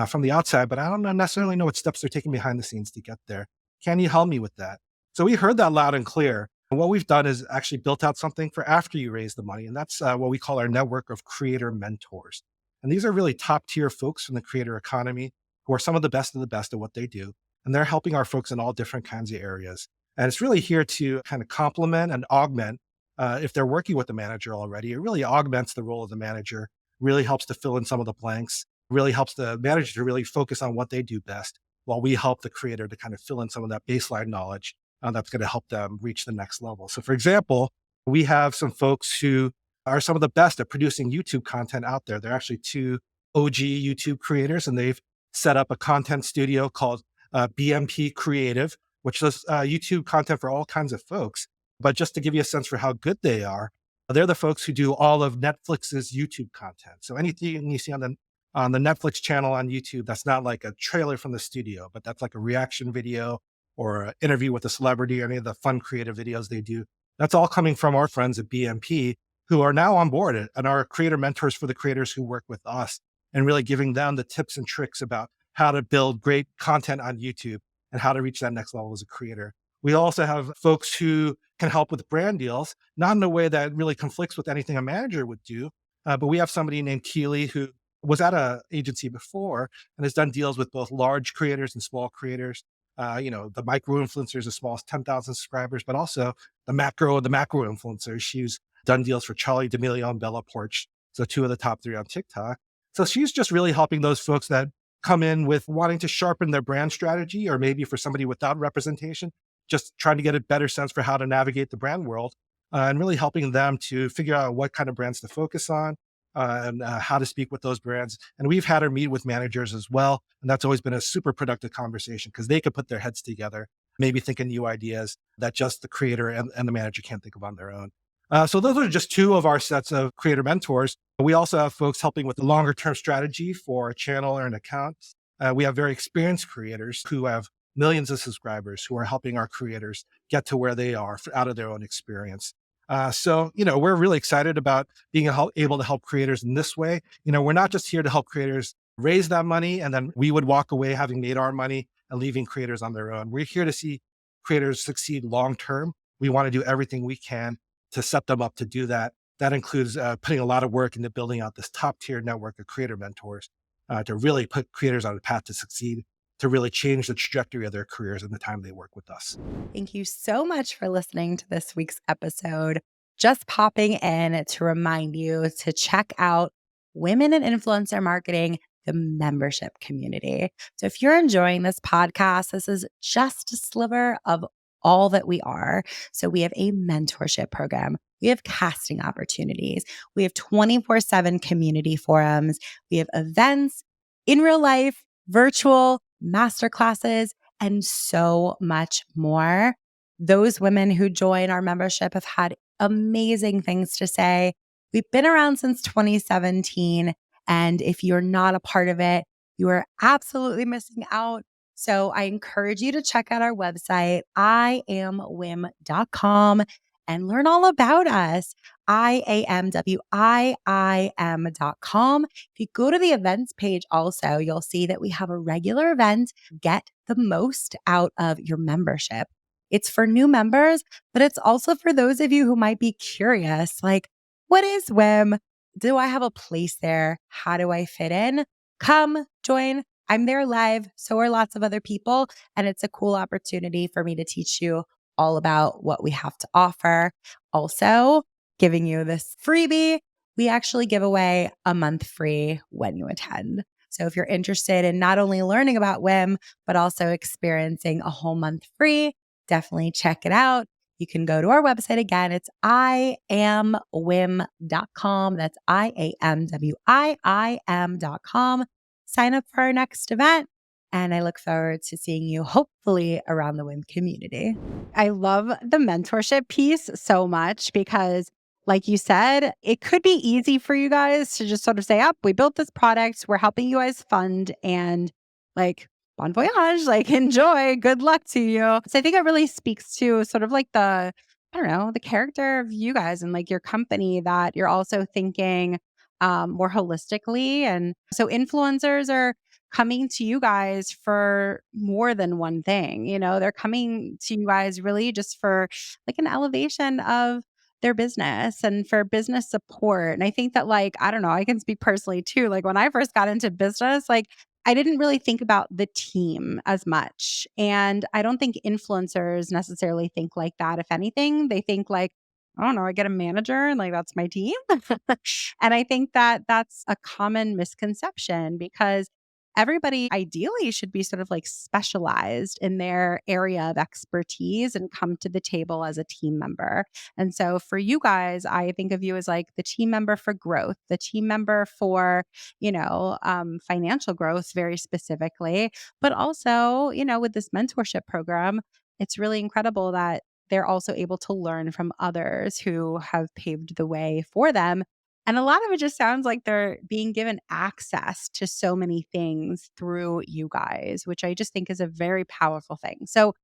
from the outside, but I don't necessarily know what steps they're taking behind the scenes to get there. Can you help me with that? So we heard that loud and clear. And what we've done is actually built out something for after you raise the money. And that's what we call our network of creator mentors. And these are really top tier folks from the creator economy who are some of the best at what they do. And they're helping our folks in all different kinds of areas. And it's really here to kind of complement and augment. If they're working with the manager already, it really augments the role of the manager, really helps to fill in some of the blanks, really helps the manager to really focus on what they do best, while we help the creator to kind of fill in some of that baseline knowledge that's going to help them reach the next level. So for example, we have some folks who are some of the best at producing YouTube content out there. They're actually two OG YouTube creators, and they've set up a content studio called BMP Creative, which does YouTube content for all kinds of folks. But just to give you a sense for how good they are, they're the folks who do all of Netflix's YouTube content. So anything you see on the Netflix channel on YouTube, that's not like a trailer from the studio, but that's like a reaction video or an interview with a celebrity or any of the fun creative videos they do. That's all coming from our friends at BMP who are now on board and are creator mentors for the creators who work with us, and really giving them the tips and tricks about how to build great content on YouTube and how to reach that next level as a creator. We also have folks who can help with brand deals, not in a way that really conflicts with anything a manager would do, but we have somebody named Keely who was at an agency before and has done deals with both large creators and small creators. The micro influencers as small as 10,000 subscribers, but also the macro influencers. She's done deals for Charlie D'Amelio and Bella Porch, so two of the top 3 on TikTok. So she's just really helping those folks that come in with wanting to sharpen their brand strategy, or maybe for somebody without representation, just trying to get a better sense for how to navigate the brand world, and really helping them to figure out what kind of brands to focus on, and how to speak with those brands. And we've had her meet with managers as well. And that's always been a super productive conversation because they could put their heads together, maybe think of new ideas that just the creator and the manager can't think of on their own. So those are just 2 of our sets of creator mentors. We also have folks helping with the longer term strategy for a channel or an account. We have very experienced creators who have millions of subscribers who are helping our creators get to where they are out of their own experience. So we're really excited about being able to help creators in this way. We're not just here to help creators raise that money and then we would walk away having made our money and leaving creators on their own. We're here to see creators succeed long term. We want to do everything we can to set them up to do that. That includes putting a lot of work into building out this top tier network of creator mentors to really put creators on a path to succeed, to really change the trajectory of their careers in the time they work with us. Thank you so much for listening to this week's episode. Just popping in to remind you to check out Women in Influencer Marketing, the membership community. So if you're enjoying this podcast, this is just a sliver of all that we are. So we have a mentorship program. We have casting opportunities. We have 24/7 community forums. We have events in real life, virtual, masterclasses, and so much more. Those women who join our membership have had amazing things to say. We've been around since 2017. And if you're not a part of it, you are absolutely missing out. So I encourage you to check out our website, iamwim.com, and learn all about us. iamwim.com. If you go to the events page also, you'll see that we have a regular event, Get the Most Out of Your Membership. It's for new members, but it's also for those of you who might be curious, like, what is WIM? Do I have a place there? How do I fit in? Come join. I'm there live. So are lots of other people. And it's a cool opportunity for me to teach you all about what we have to offer. Also, giving you this freebie, we actually give away a month free when you attend. So if you're interested in not only learning about WIM, but also experiencing a whole month free, definitely check it out. You can go to our website again. It's iamwim.com. That's IAMWIIM.com. Sign up for our next event. And I look forward to seeing you hopefully around the WIM community. I love the mentorship piece so much because, like you said, it could be easy for you guys to just sort of say, we built this product, we're helping you guys fund, and like, bon voyage, like enjoy, good luck to you. So I think it really speaks to sort of like the, I don't know, the character of you guys and like your company, that you're also thinking more holistically. And so influencers are coming to you guys for more than one thing. They're coming to you guys really just for like an elevation of their business and for business support. And I think that, like, I don't know, I can speak personally too. Like when I first got into business, like I didn't really think about the team as much. And I don't think influencers necessarily think like that. If anything, they think like, I don't know, I get a manager and like that's my team. And I think that that's a common misconception because everybody ideally should be sort of like specialized in their area of expertise and come to the table as a team member. And so for you guys, I think of you as like the team member for growth, the team member for, financial growth very specifically, but also, with this mentorship program, it's really incredible that they're also able to learn from others who have paved the way for them. And a lot of it just sounds like they're being given access to so many things through you guys, which I just think is a very powerful thing. So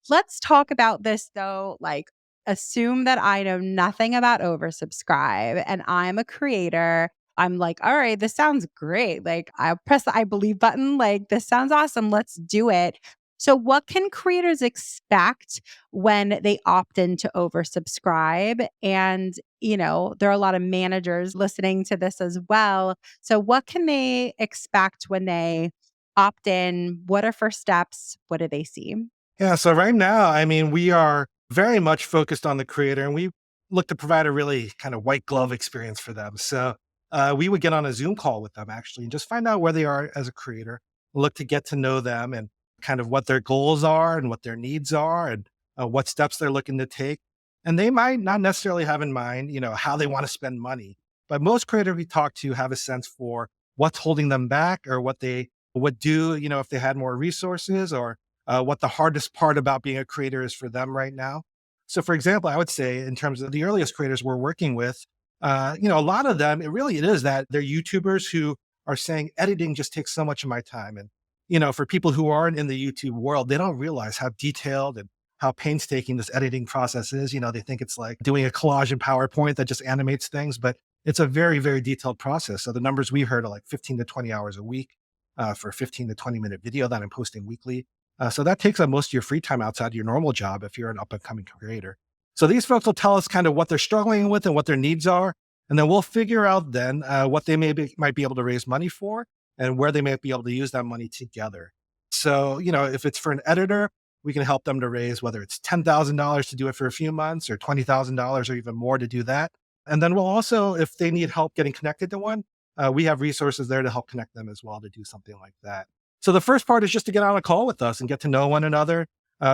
let's talk about this though. Like, assume that I know nothing about oversubscribe and I'm a creator. I'm like, all right, this sounds great. Like, I press the I believe button. Like, this sounds awesome. Let's do it. So, what can creators expect when they opt in to oversubscribe? And, there are a lot of managers listening to this as well. So, what can they expect when they opt in? What are first steps? What do they see? Yeah, so right now, I mean, we are very much focused on the creator and we look to provide a really kind of white glove experience for them. So we would get on a Zoom call with them actually and just find out where they are as a creator, look to get to know them and kind of what their goals are and what their needs are and what steps they're looking to take. And they might not necessarily have in mind, how they want to spend money. But most creators we talk to have a sense for what's holding them back or what they would do, if they had more resources or what the hardest part about being a creator is for them right now. So, for example, I would say in terms of the earliest creators we're working with, a lot of them, it is that they're YouTubers who are saying editing just takes so much of my time. And, for people who aren't in the YouTube world, they don't realize how detailed and how painstaking this editing process is. They think it's like doing a collage in PowerPoint that just animates things, but it's a very, very detailed process. So the numbers we heard are like 15 to 20 hours a week for a 15 to 20-minute video that I'm posting weekly. So that takes up most of your free time outside your normal job if you're an up and coming creator. So these folks will tell us kind of what they're struggling with and what their needs are. And then we'll figure out then what they might be able to raise money for and where they might be able to use that money together. So, if it's for an editor, we can help them to raise whether it's $10,000 to do it for a few months or $20,000 or even more to do that. And then we'll also, if they need help getting connected to one, we have resources there to help connect them as well to do something like that. So the first part is just to get on a call with us and get to know one another.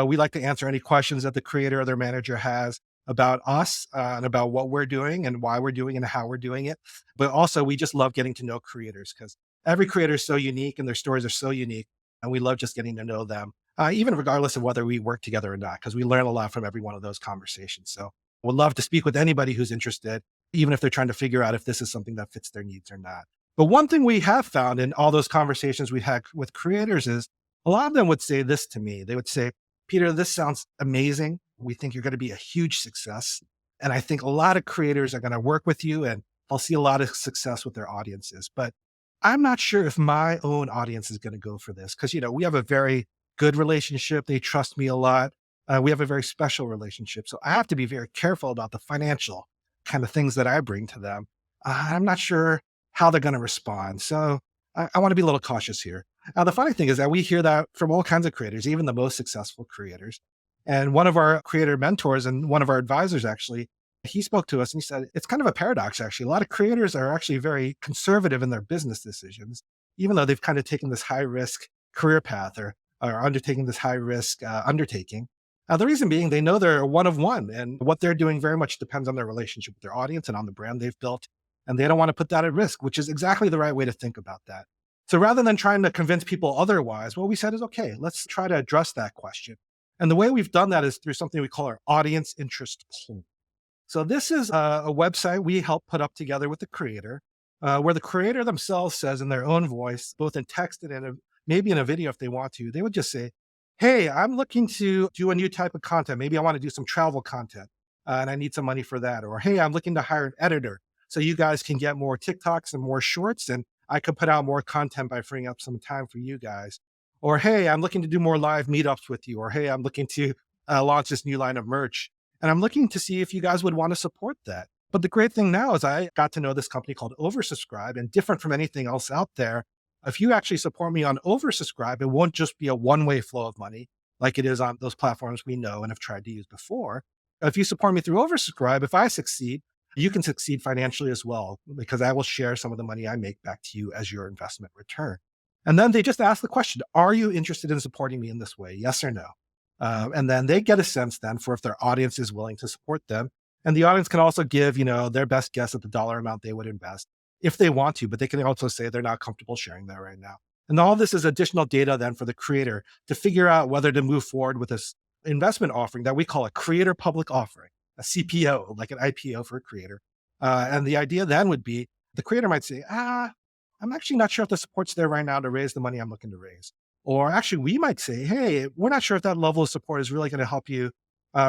We like to answer any questions that the creator or their manager has about us and about what we're doing and why we're doing it and how we're doing it. But also, we just love getting to know creators because every creator is so unique and their stories are so unique. And we love just getting to know them, even regardless of whether we work together or not, because we learn a lot from every one of those conversations. So we'd love to speak with anybody who's interested, even if they're trying to figure out if this is something that fits their needs or not. But one thing we have found in all those conversations we had with creators is a lot of them would say this to me. They would say, Peter, this sounds amazing. We think you're going to be a huge success. And I think a lot of creators are going to work with you and I'll see a lot of success with their audiences. But I'm not sure if my own audience is going to go for this because, we have a very good relationship. They trust me a lot. We have a very special relationship. So I have to be very careful about the financial kind of things that I bring to them. I'm not sure how they're going to respond. So I want to be a little cautious here. The funny thing is that we hear that from all kinds of creators, even the most successful creators. And one of our creator mentors and one of our advisors, actually, he spoke to us and he said, it's kind of a paradox, actually. A lot of creators are actually very conservative in their business decisions, even though they've kind of taken this high risk career path or undertaking this high risk undertaking. The reason being, they know they're one of one, and what they're doing very much depends on their relationship with their audience and on the brand they've built. And they don't want to put that at risk, which is exactly the right way to think about that. So rather than trying to convince people otherwise, what we said is, okay, let's try to address that question. And the way we've done that is through something we call our audience interest poll. So this is a website we help put up together with the creator, where the creator themselves says in their own voice, both in text and maybe in a video if they want to, they would just say, hey, I'm looking to do a new type of content. Maybe I want to do some travel content and I need some money for that. Or, hey, I'm looking to hire an editor so you guys can get more TikToks and more shorts and I could put out more content by freeing up some time for you guys. Or, hey, I'm looking to do more live meetups with you. Or, hey, I'm looking to launch this new line of merch. And I'm looking to see if you guys would want to support that. But the great thing now is I got to know this company called Oversubscribe, and different from anything else out there, if you actually support me on Oversubscribe, it won't just be a one-way flow of money like it is on those platforms we know and have tried to use before. If you support me through Oversubscribe, if I succeed, you can succeed financially as well, because I will share some of the money I make back to you as your investment return. And then they just ask the question, are you interested in supporting me in this way? Yes or no? And then they get a sense then for if their audience is willing to support them. And the audience can also give, their best guess at the dollar amount they would invest if they want to, but they can also say they're not comfortable sharing that right now. And all this is additional data then for the creator to figure out whether to move forward with this investment offering that we call a creator public offering, a CPO, like an IPO for a creator. And the idea then would be the creator might say, I'm actually not sure if the support's there right now to raise the money I'm looking to raise. Or actually, we might say, hey, we're not sure if that level of support is really going to help you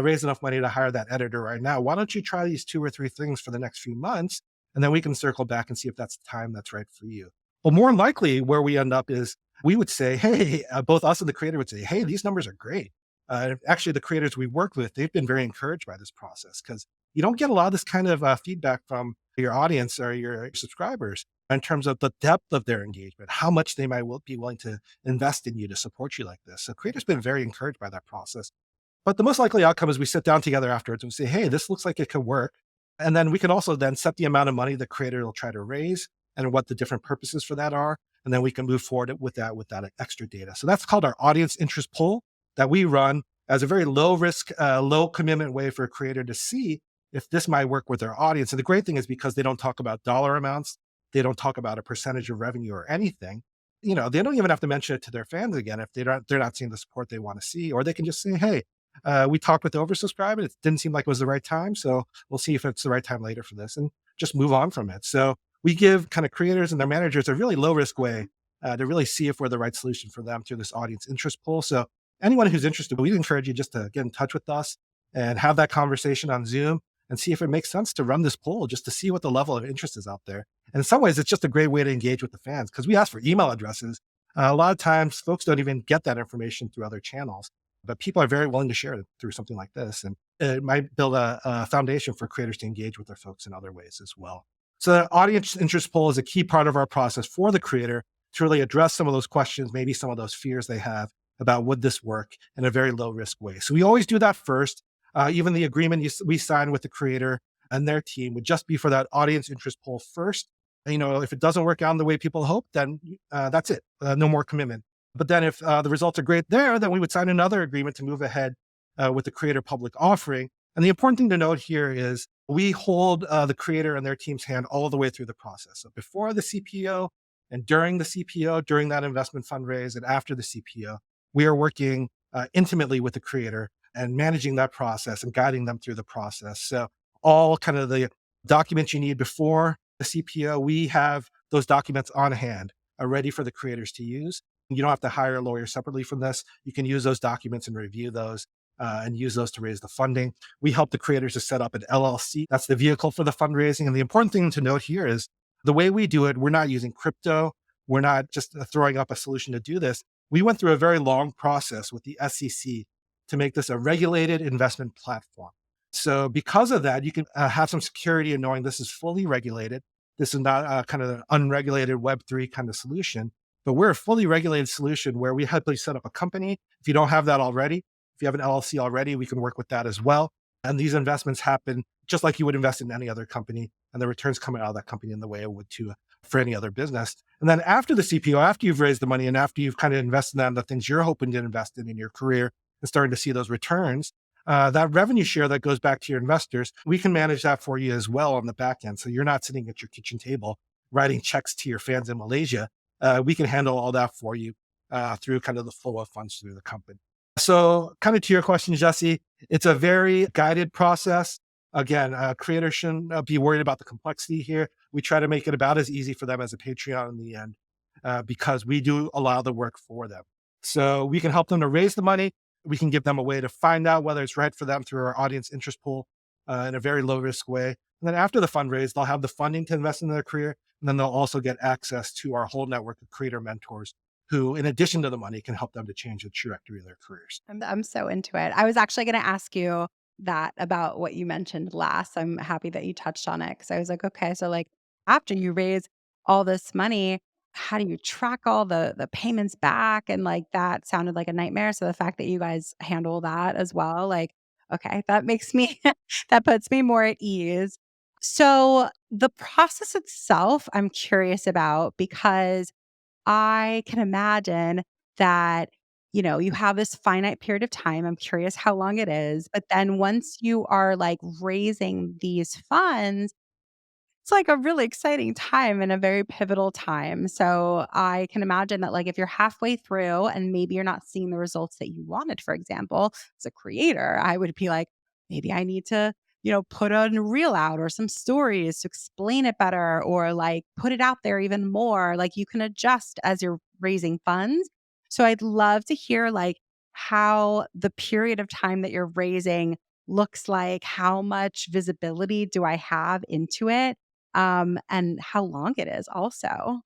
raise enough money to hire that editor right now. Why don't you try these 2 or 3 things for the next few months? And then we can circle back and see if that's the time that's right for you. But more than likely, where we end up is we would say, hey, both us and the creator would say, hey, these numbers are great. Actually, the creators we work with, they've been very encouraged by this process because you don't get a lot of this kind of feedback from your audience or your subscribers in terms of the depth of their engagement, how much they might be willing to invest in you to support you like this. So creators been very encouraged by that process. But the most likely outcome is we sit down together afterwards and say, hey, this looks like it could work. And then we can also then set the amount of money the creator will try to raise and what the different purposes for that are. And then we can move forward with that extra data. So that's called our audience interest poll that we run as a very low risk, low commitment way for a creator to see if this might work with their audience. And the great thing is because they don't talk about dollar amounts, they don't talk about a percentage of revenue or anything. They don't even have to mention it to their fans again if they're not seeing the support they want to see, or they can just say, hey, we talked with the Oversubscribe and it didn't seem like it was the right time. So we'll see if it's the right time later for this and just move on from it. So we give kind of creators and their managers a really low risk way to really see if we're the right solution for them through this audience interest poll. So anyone who's interested, we encourage you just to get in touch with us and have that conversation on Zoom and see if it makes sense to run this poll just to see what the level of interest is out there. And in some ways, it's just a great way to engage with the fans because we ask for email addresses. A lot of times, folks don't even get that information through other channels, but people are very willing to share it through something like this. And it might build a foundation for creators to engage with their folks in other ways as well. So the audience interest poll is a key part of our process for the creator to really address some of those questions, maybe some of those fears they have about would this work in a very low risk way. So we always do that first. Even the agreement we sign with the creator and their team would just be for that audience interest poll first. And, if it doesn't work out in the way people hope, then that's it. No more commitment. But then if the results are great there, then we would sign another agreement to move ahead with the creator public offering. And the important thing to note here is we hold the creator and their team's hand all the way through the process. So before the CPO and during the CPO, during that investment fundraise and after the CPO, we are working intimately with the creator and managing that process and guiding them through the process. So all kind of the documents you need before the CPO, we have those documents on hand ready for the creators to use. You don't have to hire a lawyer separately from this. You can use those documents and review those and use those to raise the funding. We help the creators to set up an LLC. That's the vehicle for the fundraising. And the important thing to note here is the way we do it, we're not using crypto. We're not just throwing up a solution to do this. We went through a very long process with the SEC to make this a regulated investment platform. So because of that, you can have some security in knowing this is fully regulated. This is not kind of an unregulated Web3 kind of solution, but we're a fully regulated solution where we help you set up a company. If you don't have that already, if you have an LLC already, we can work with that as well. And these investments happen just like you would invest in any other company, and the returns coming out of that company in the way it would to for any other business. And then after the CPO, after you've raised the money and after you've kind of invested in the things you're hoping to invest in your career and starting to see those returns, that revenue share that goes back to your investors, we can manage that for you as well on the back end. So you're not sitting at your kitchen table writing checks to your fans in Malaysia. We can handle all that for you through kind of the flow of funds through the company. So kind of to your question, Jessy, it's a very guided process. Again, creators shouldn't be worried about the complexity here. We try to make it about as easy for them as a Patreon in the end, because we do allow the work for them. So we can help them to raise the money. We can give them a way to find out whether it's right for them through our audience interest pool in a very low risk way. And then after the fundraise, they'll have the funding to invest in their career. And then they'll also get access to our whole network of creator mentors who, in addition to the money, can help them to change the trajectory of their careers. I'm so into it. I was actually going to ask you that about what you mentioned last. I'm happy that you touched on it because I was like, okay, so like after you raise all this money, how do you track all the payments back? And like that sounded like a nightmare. So the fact that you guys handle that as well, like, okay, that makes me that puts me more at ease. So the process itself, I'm curious about because I can imagine that, you have this finite period of time. I'm curious how long it is. But then once you are like raising these funds, it's like a really exciting time and a very pivotal time. So I can imagine that, like, if you're halfway through and maybe you're not seeing the results that you wanted, for example, as a creator, I would be like, maybe I need to, put a reel out or some stories to explain it better or like put it out there even more. Like you can adjust as you're raising funds. So I'd love to hear like how the period of time that you're raising looks like. How much visibility do I have into it? And how long it is also.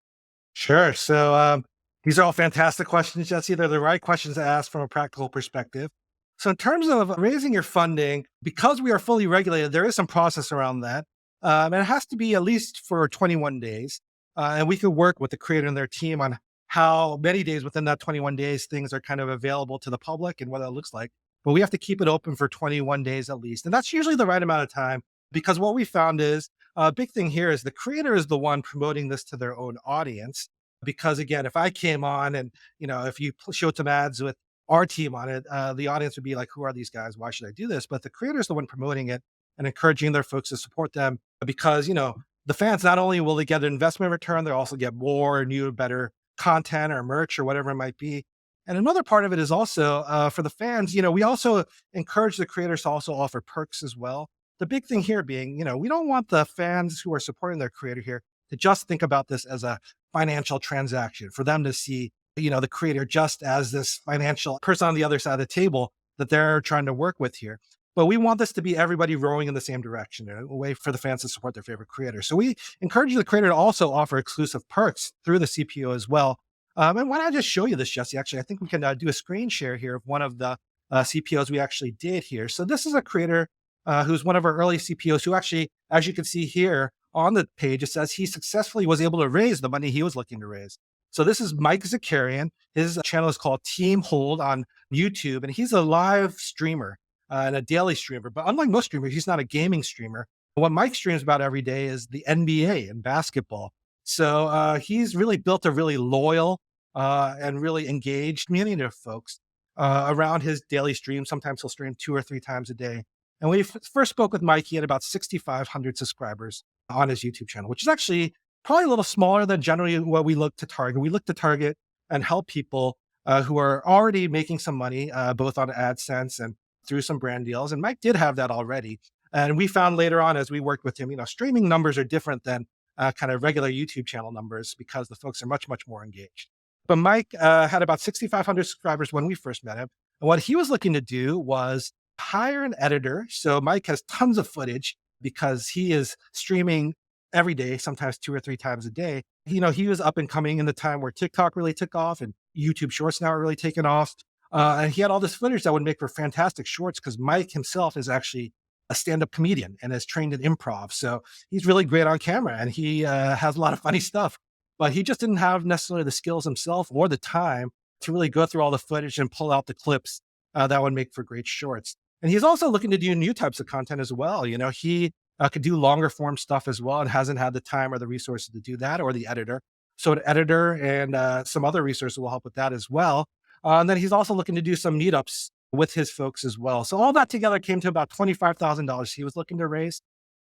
Sure. So these are all fantastic questions, Jessy. They're the right questions to ask from a practical perspective. So in terms of raising your funding, because we are fully regulated, there is some process around that. And it has to be at least for 21 days. And we could work with the creator and their team on how many days within that 21 days things are kind of available to the public and what that looks like. But we have to keep it open for 21 days at least. And that's usually the right amount of time because what we found is a big thing here is the creator is the one promoting this to their own audience. Because again, if I came on and, if you showed some ads with our team on it, the audience would be like, who are these guys? Why should I do this? But the creator is the one promoting it and encouraging their folks to support them because, the fans, not only will they get an investment return, they'll also get more new, better content or merch or whatever it might be. And another part of it is also for the fans, we also encourage the creators to also offer perks as well. The big thing here being, we don't want the fans who are supporting their creator here to just think about this as a financial transaction, for them to see, the creator just as this financial person on the other side of the table that they're trying to work with here. But we want this to be everybody rowing in the same direction, a way for the fans to support their favorite creator. So we encourage the creator to also offer exclusive perks through the CPO as well. And why don't I just show you this, Jessy? Actually, I think we can do a screen share here of one of the CPOs we actually did here. So this is a creator who's one of our early CPOs who actually, as you can see here on the page, it says he successfully was able to raise the money he was looking to raise. So this is Mike Zakarian. His channel is called Team Hold on YouTube, and he's a live streamer and a daily streamer. But unlike most streamers, he's not a gaming streamer. What Mike streams about every day is the NBA and basketball. So he's really built a really loyal and really engaged community of folks around his daily stream. Sometimes he'll stream 2 or 3 times a day. And when we first spoke with Mike, he had about 6,500 subscribers on his YouTube channel, which is actually probably a little smaller than generally what we look to target. We look to target and help people who are already making some money, both on AdSense and through some brand deals. And Mike did have that already. And we found later on as we worked with him, streaming numbers are different than kind of regular YouTube channel numbers because the folks are much, much more engaged. But Mike had about 6,500 subscribers when we first met him. And what he was looking to do was hire an editor. So Mike has tons of footage because he is streaming every day, sometimes 2 or 3 times a day. He was up and coming in the time where TikTok really took off and YouTube Shorts now are really taken off. And he had all this footage that would make for fantastic shorts because Mike himself is actually a stand-up comedian and is trained in improv. So he's really great on camera and he has a lot of funny stuff. But he just didn't have necessarily the skills himself or the time to really go through all the footage and pull out the clips that would make for great shorts. And he's also looking to do new types of content as well. He could do longer form stuff as well and hasn't had the time or the resources to do that or the editor. So an editor and some other resources will help with that as well. And then he's also looking to do some meetups with his folks as well. So all that together came to about $25,000 he was looking to raise.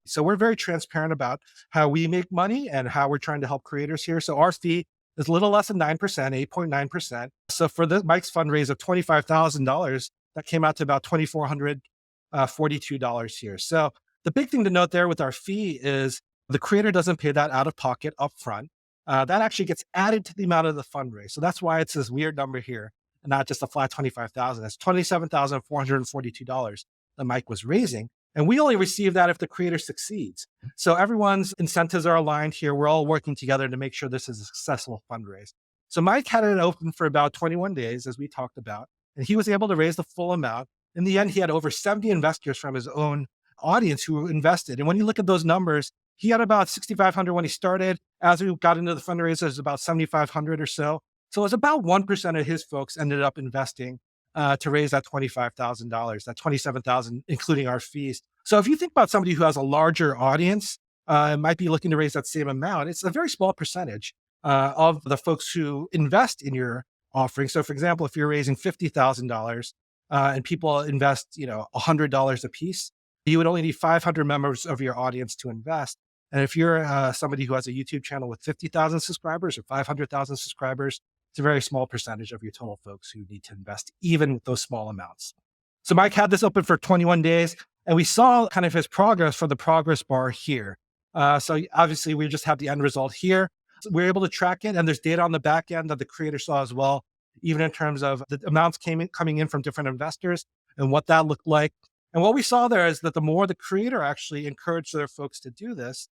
So we're very transparent about how we make money and how we're trying to help creators here. So our fee is a little less than 9%, 8.9%. So for Mike's fundraise of $25,000, that came out to about $2,442 here. So the big thing to note there with our fee is the creator doesn't pay that out of pocket upfront. That actually gets added to the amount of the fundraise. So that's why it's this weird number here, and not just a flat 25,000. That's $27,442 that Mike was raising. And we only receive that if the creator succeeds. So everyone's incentives are aligned here. We're all working together to make sure this is a successful fundraise. So Mike had it open for about 21 days, as we talked about, and he was able to raise the full amount. In the end, he had over 70 investors from his own audience who invested. And when you look at those numbers, he had about 6,500 when he started. As we got into the fundraiser, it was about 7,500 or so. So it was about 1% of his folks ended up investing to raise that $25,000, that $27,000, including our fees. So if you think about somebody who has a larger audience, might be looking to raise that same amount, it's a very small percentage of the folks who invest in your offering. So for example, if you're raising $50,000 and people invest, $100 a piece, you would only need 500 members of your audience to invest. And if you're somebody who has a YouTube channel with 50,000 subscribers or 500,000 subscribers, it's a very small percentage of your total folks who need to invest, even with those small amounts. So Mike had this open for 21 days, and we saw kind of his progress for the progress bar here. So obviously, we just have the end result here. So we're able to track it, and there's data on the back end that the creator saw as well, even in terms of the amounts coming in from different investors and what that looked like. And what we saw there is that the more the creator actually encouraged their folks to do this,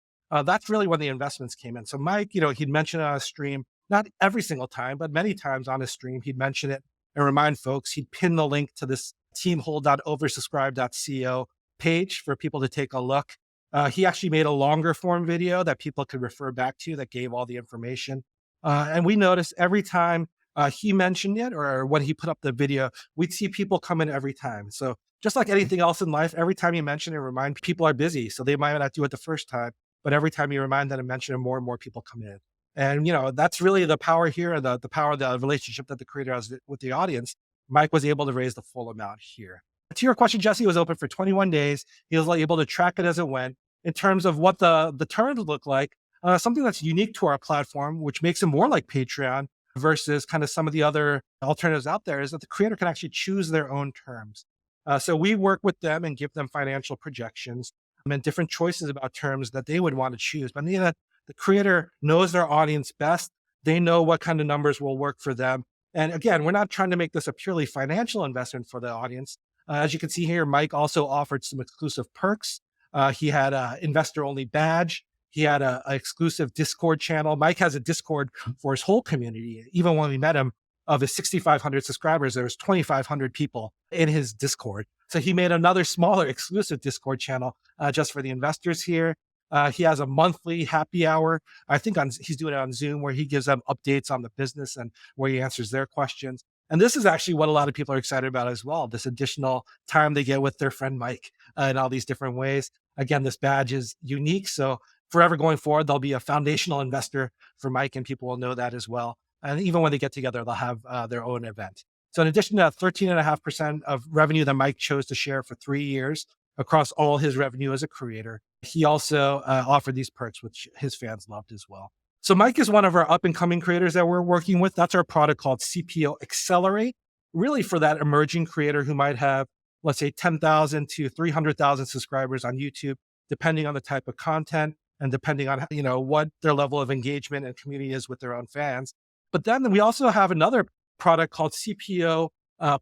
that's really when the investments came in. So Mike, he'd mention it on a stream, not every single time, but many times on his stream, he'd mention it and remind folks. He'd pin the link to this teamhold.oversubscribe.co page for people to take a look. He actually made a longer form video that people could refer back to that gave all the information. And we noticed every time he mentioned it or when he put up the video, we'd see people come in every time. So just like anything else in life, every time you mention it, remind people are busy. So they might not do it the first time, but every time you remind them and mention it, more and more people come in. And, that's really the power here, the power of the relationship that the creator has with the audience. Mike was able to raise the full amount here. To your question, Jessy, was open for 21 days. He was able to track it as it went. In terms of what the terms look like, something that's unique to our platform, which makes it more like Patreon versus kind of some of the other alternatives out there, is that the creator can actually choose their own terms. So we work with them and give them financial projections and different choices about terms that they would want to choose. But the creator knows their audience best. They know what kind of numbers will work for them. And again, we're not trying to make this a purely financial investment for the audience. As you can see here, Mike also offered some exclusive perks. He had an investor-only badge. He had an exclusive Discord channel. Mike has a Discord for his whole community. Even when we met him, of his 6,500 subscribers, there was 2,500 people in his Discord. So he made another smaller exclusive Discord channel just for the investors here. He has a monthly happy hour. I think he's doing it on Zoom where he gives them updates on the business and where he answers their questions. And this is actually what a lot of people are excited about as well, this additional time they get with their friend Mike in all these different ways. Again, this badge is unique. So forever going forward, there'll be a foundational investor for Mike and people will know that as well. And even when they get together, they'll have their own event. So in addition to 13.5% of revenue that Mike chose to share for 3 years across all his revenue as a creator, he also offered these perks, which his fans loved as well. So Mike is one of our up and coming creators that we're working with. That's our product called CPO Accelerate, really for that emerging creator who might have, let's say, 10,000 to 300,000 subscribers on YouTube, depending on the type of content and depending on, what their level of engagement and community is with their own fans. But then we also have another product called CPO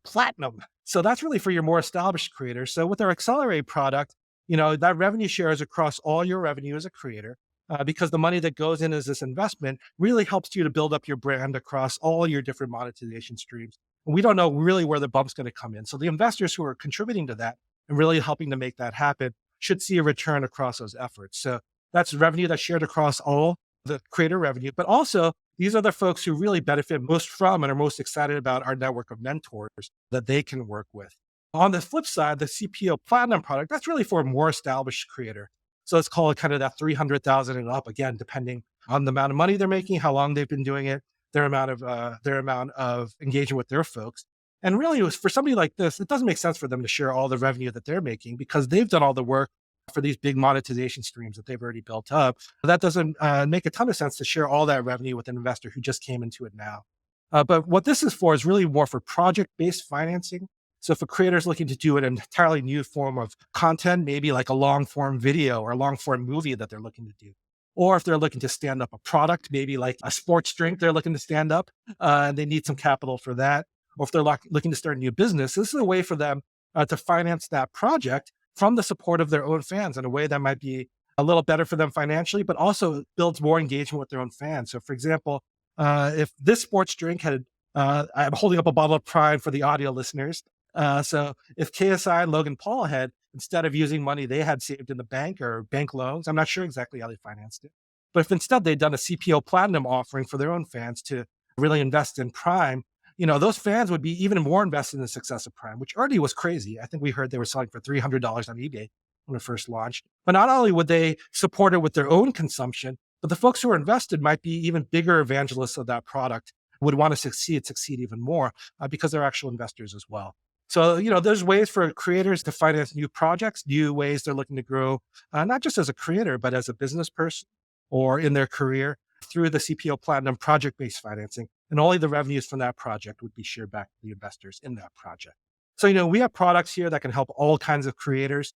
Platinum. So that's really for your more established creators. So with our Accelerate product, that revenue share is across all your revenue as a creator because the money that goes in as this investment really helps you to build up your brand across all your different monetization streams. We don't know really where the bump's going to come in. So the investors who are contributing to that and really helping to make that happen should see a return across those efforts. So that's revenue that's shared across all the creator revenue, but also these are the folks who really benefit most from and are most excited about our network of mentors that they can work with. On the flip side, the CPO Platinum product, that's really for a more established creator. So let's call it kind of that 300,000 and up, again, depending on the amount of money they're making, how long they've been doing it, their amount of engagement with their folks. And really, it was for somebody like this, it doesn't make sense for them to share all the revenue that they're making because they've done all the work for these big monetization streams that they've already built up. That doesn't make a ton of sense to share all that revenue with an investor who just came into it now. But what this is for is really more for project-based financing. So if a creator is looking to do an entirely new form of content, maybe like a long form video or a long form movie that they're looking to do, or if they're looking to stand up a product, maybe like a sports drink they're looking to stand up, and they need some capital for that, or if they're looking to start a new business, this is a way for them to finance that project from the support of their own fans in a way that might be a little better for them financially, but also builds more engagement with their own fans. So, for example, if this sports drink had, I'm holding up a bottle of Pride for the audio listeners. So if KSI and Logan Paul had, instead of using money they had saved in the bank or bank loans, I'm not sure exactly how they financed it, but if instead they'd done a CPO Platinum offering for their own fans to really invest in Prime, those fans would be even more invested in the success of Prime, which already was crazy. I think we heard they were selling for $300 on eBay when it first launched. But not only would they support it with their own consumption, but the folks who are invested might be even bigger evangelists of that product, would want to succeed even more because they're actual investors as well. So, there's ways for creators to finance new projects, new ways they're looking to grow, not just as a creator, but as a business person or in their career through the CPO Platinum project-based financing. And only the revenues from that project would be shared back to the investors in that project. So, we have products here that can help all kinds of creators,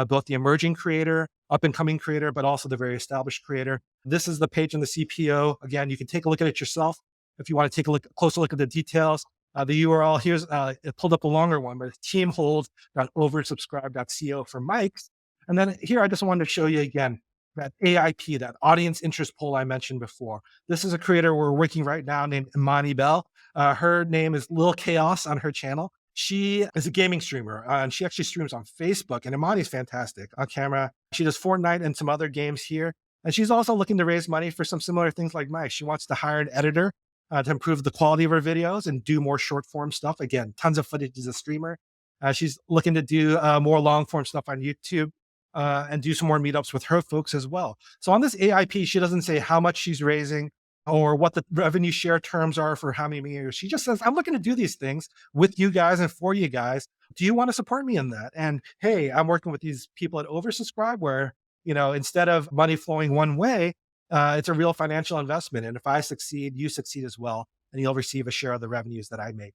both the emerging creator, up and coming creator, but also the very established creator. This is the page on the CPO. Again, you can take a look at it yourself if you want to take a closer look at the details. The URL here's it pulled up a longer one, but it's teamhold.oversubscribe.co for mics. And then here, I just wanted to show you again that AIP, that audience interest poll I mentioned before. This is a creator we're working right now named Imani Bell. Her name is Lil Chaos on her channel. She is a gaming streamer and she actually streams on Facebook. And Imani's fantastic on camera. She does Fortnite and some other games here. And she's also looking to raise money for some similar things like Mike. She wants to hire an editor to improve the quality of her videos and do more short form stuff. Again, tons of footage as a streamer. She's looking to do more long form stuff on YouTube and do some more meetups with her folks as well. So on this AIP, she doesn't say how much she's raising or what the revenue share terms are for how many years. She just says, I'm looking to do these things with you guys and for you guys. Do you want to support me in that? And hey, I'm working with these people at Oversubscribe where, instead of money flowing one way, it's a real financial investment. And if I succeed, you succeed as well. And you'll receive a share of the revenues that I make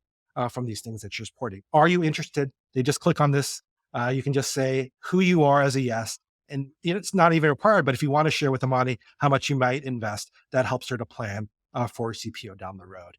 from these things that you're supporting. Are you interested? They just click on this. You can just say who you are as a yes. And it's not even required, but if you want to share with Imani how much you might invest, that helps her to plan for CPO down the road.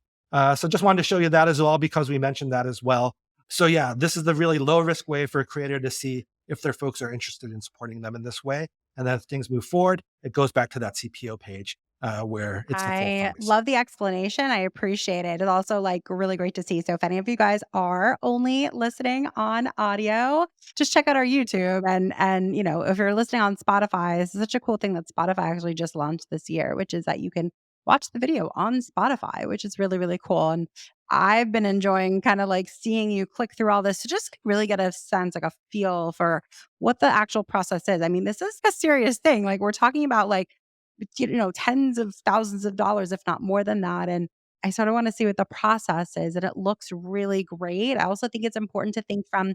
So just wanted to show you that as well, because we mentioned that as well. So yeah, this is the really low risk way for a creator to see if their folks are interested in supporting them in this way. And then if things move forward, it goes back to that CPO page where it's the full I focus. love the explanation. I appreciate it. It's also really great to see. So if any of you guys are only listening on audio, just check out our YouTube and if you're listening on Spotify, this is such a cool thing that Spotify actually just launched this year, which is that you can watch the video on Spotify, which is really, really cool. And I've been enjoying kind of seeing you click through all this to just really get a sense, a feel for what the actual process is. I mean, this is a serious thing. We're talking about tens of thousands of dollars, if not more than that. And I sort of want to see what the process is. And it looks really great. I also think it's important to think from,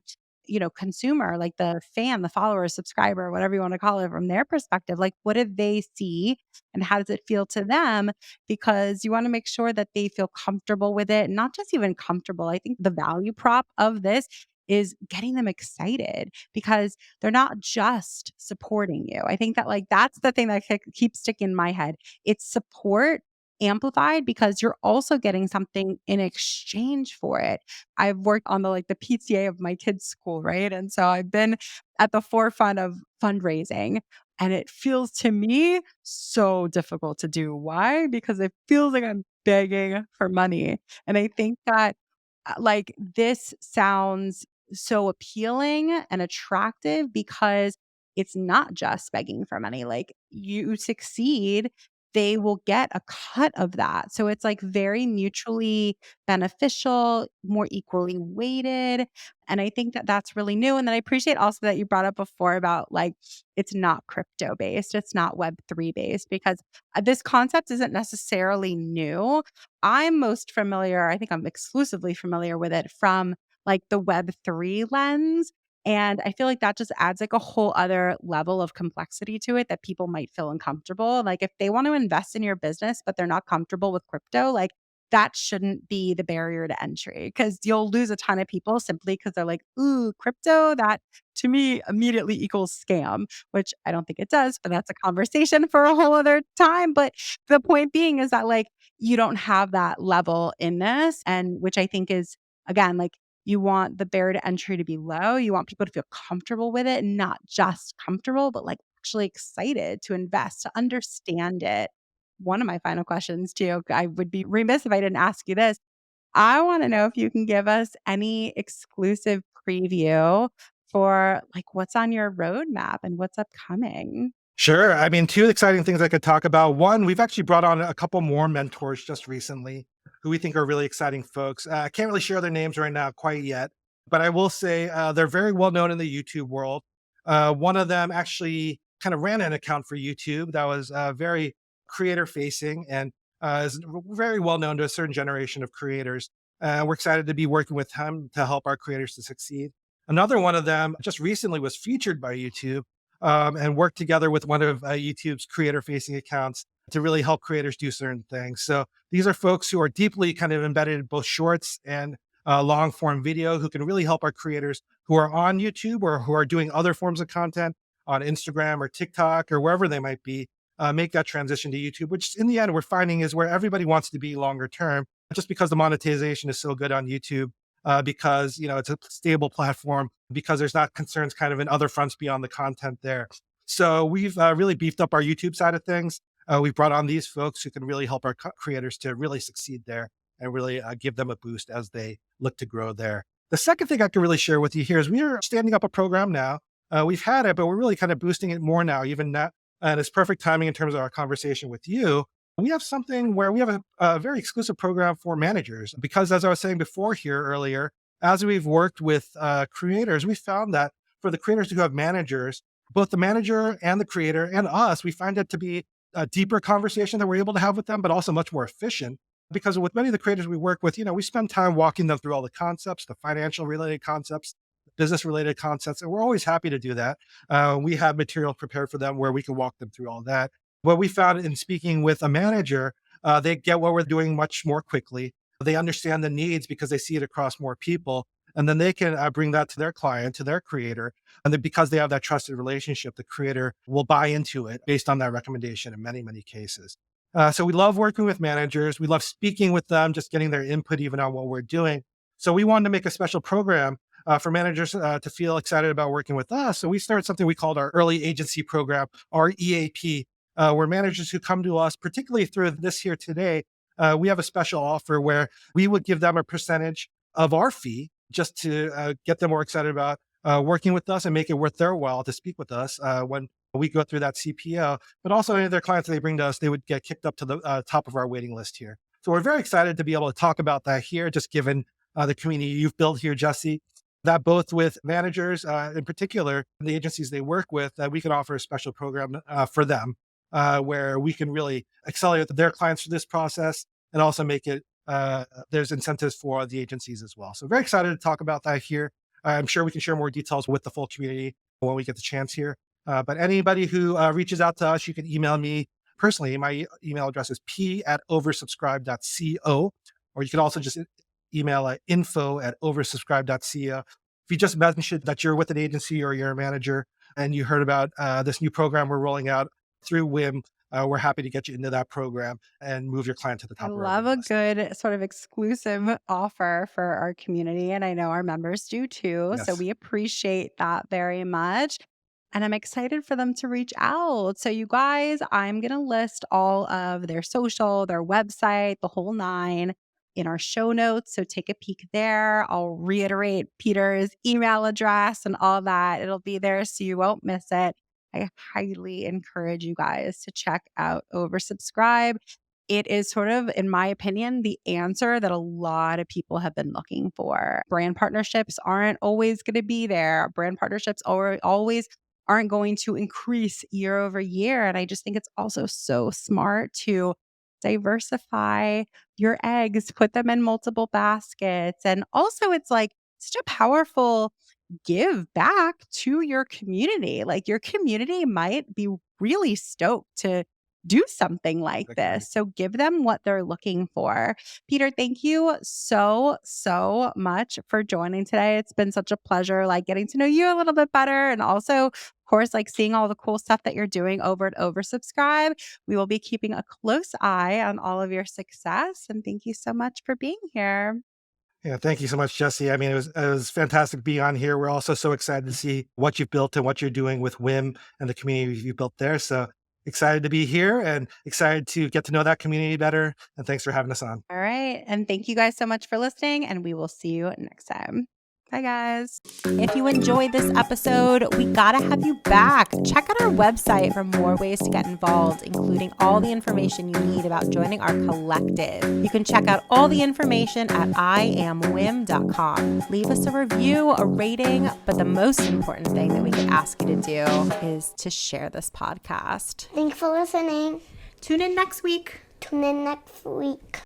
consumer, like the fan, the follower, subscriber, whatever you want to call it, from their perspective. What did they see and how does it feel to them? Because you want to make sure that they feel comfortable with it, not just even comfortable. I think the value prop of this is getting them excited because they're not just supporting you. I think that that's the thing that keeps sticking in my head. It's support amplified because you're also getting something in exchange for it. I've worked on the PTA of my kids' school, right? And so I've been at the forefront of fundraising and it feels to me so difficult to do. Why? Because it feels like I'm begging for money. And I think that like this sounds so appealing and attractive because it's not just begging for money. Like you succeed, they will get a cut of that. So it's like very mutually beneficial, more equally weighted. And I think that that's really new. And then I appreciate also that you brought up before about like it's not crypto based, it's not Web3 based, because this concept isn't necessarily new. I'm most familiar, I think I'm exclusively familiar with it from like the Web3 lens. And I feel like that just adds like a whole other level of complexity to it that people might feel uncomfortable. Like if they want to invest in your business, but they're not comfortable with crypto, like that shouldn't be the barrier to entry because you'll lose a ton of people simply because they're like, ooh, crypto, that to me immediately equals scam, which I don't think it does, but that's a conversation for a whole other time. But the point being is that like you don't have that level in this, and which I think is, again, like you want the barrier to entry to be low. You want people to feel comfortable with it, not just comfortable, but like actually excited to invest, to understand it. One of my final questions too, I would be remiss if I didn't ask you this. I want to know if you can give us any exclusive preview for like what's on your roadmap and what's upcoming. Sure. I mean, two exciting things I could talk about. One, we've actually brought on a couple more mentors just recently who we think are really exciting folks. I can't really share their names right now quite yet, but I will say they're very well known in the YouTube world. One of them actually kind of ran an account for YouTube that was very creator facing and is very well known to a certain generation of creators. We're excited to be working with him to help our creators to succeed. Another one of them just recently was featured by YouTube and work together with one of YouTube's creator facing accounts to really help creators do certain things. So these are folks who are deeply kind of embedded in both shorts and long form video who can really help our creators who are on YouTube or who are doing other forms of content on Instagram or TikTok or wherever they might be, make that transition to YouTube, which in the end we're finding is where everybody wants to be longer term, just because the monetization is so good on YouTube. Because it's a stable platform, because there's not concerns kind of in other fronts beyond the content there. So we've really beefed up our YouTube side of things. We've brought on these folks who can really help our creators to really succeed there and really give them a boost as they look to grow there. The second thing I can really share with you here is we are standing up a program now. We've had it, but we're really kind of boosting it more now, even now. And it's perfect timing in terms of our conversation with you. We have something where we have a very exclusive program for managers because, as I was saying before here earlier, as we've worked with creators, we found that for the creators who have managers, both the manager and the creator and us, we find it to be a deeper conversation that we're able to have with them, but also much more efficient. Because with many of the creators we work with, we spend time walking them through all the concepts, the financial related concepts, business related concepts, and we're always happy to do that. We have material prepared for them where we can walk them through all that. What we found in speaking with a manager, they get what we're doing much more quickly. They understand the needs because they see it across more people. And then they can bring that to their client, to their creator. And then because they have that trusted relationship, the creator will buy into it based on that recommendation in many, many cases. So we love working with managers. We love speaking with them, just getting their input even on what we're doing. So we wanted to make a special program for managers to feel excited about working with us. So we started something we called our early agency program, our EAP, where managers who come to us, particularly through this here today, we have a special offer where we would give them a percentage of our fee just to get them more excited about working with us and make it worth their while to speak with us when we go through that CPO. But also any of their clients that they bring to us, they would get kicked up to the top of our waiting list here. So we're very excited to be able to talk about that here, just given the community you've built here, Jessy, that both with managers in particular, the agencies they work with, that we can offer a special program for them where we can really accelerate their clients through this process and also make it, there's incentives for the agencies as well. So very excited to talk about that here. I'm sure we can share more details with the full community when we get the chance here. But anybody who reaches out to us, you can email me personally. My email address is p@oversubscribe.co, or you can also just email at info@oversubscribe.co. If you just mention that you're with an agency or you're a manager and you heard about this new program we're rolling out through WIM, we're happy to get you into that program and move your client to the I top of our love waiting a list. good sort of exclusive offer for our community. And I know our members do too. So Yes. we appreciate that very much. And I'm excited for them to reach out. So, you guys, I'm going to list all of their social, their website, the whole nine in our show notes. So take a peek there. I'll reiterate Peter's email address and all that. It'll be there so you won't miss it. I highly encourage you guys to check out Oversubscribe. It is sort of, in my opinion, the answer that a lot of people have been looking for. Brand partnerships aren't always going to be there. Brand partnerships always aren't going to increase year over year. And I just think it's also so smart to diversify your eggs, put them in multiple baskets. And also, it's like such a powerful give back to your community. Like your community might be really stoked to do something like Exactly. this. So give them what they're looking for. Peter, thank you so much for joining today. It's been such a pleasure, like getting to know you a little bit better. And also, of course, like seeing all the cool stuff that you're doing over at Oversubscribe. We will be keeping a close eye on all of your success. And thank you so much for being here. Yeah, thank you so much, Jesse. I mean, it was fantastic to be on here. We're also so excited to see what you've built and what you're doing with WIM and the community you built there. So excited to be here and excited to get to know that community better. And thanks for having us on. All right. And thank you guys so much for listening, and we will see you next time. Bye, guys. If you enjoyed this episode, we gotta have you back. Check out our website for more ways to get involved, including all the information you need about joining our collective. You can check out all the information at iamwim.com. Leave us a review, a rating, but the most important thing that we could ask you to do is to share this podcast. Thanks for listening. Tune in next week. Tune in next week.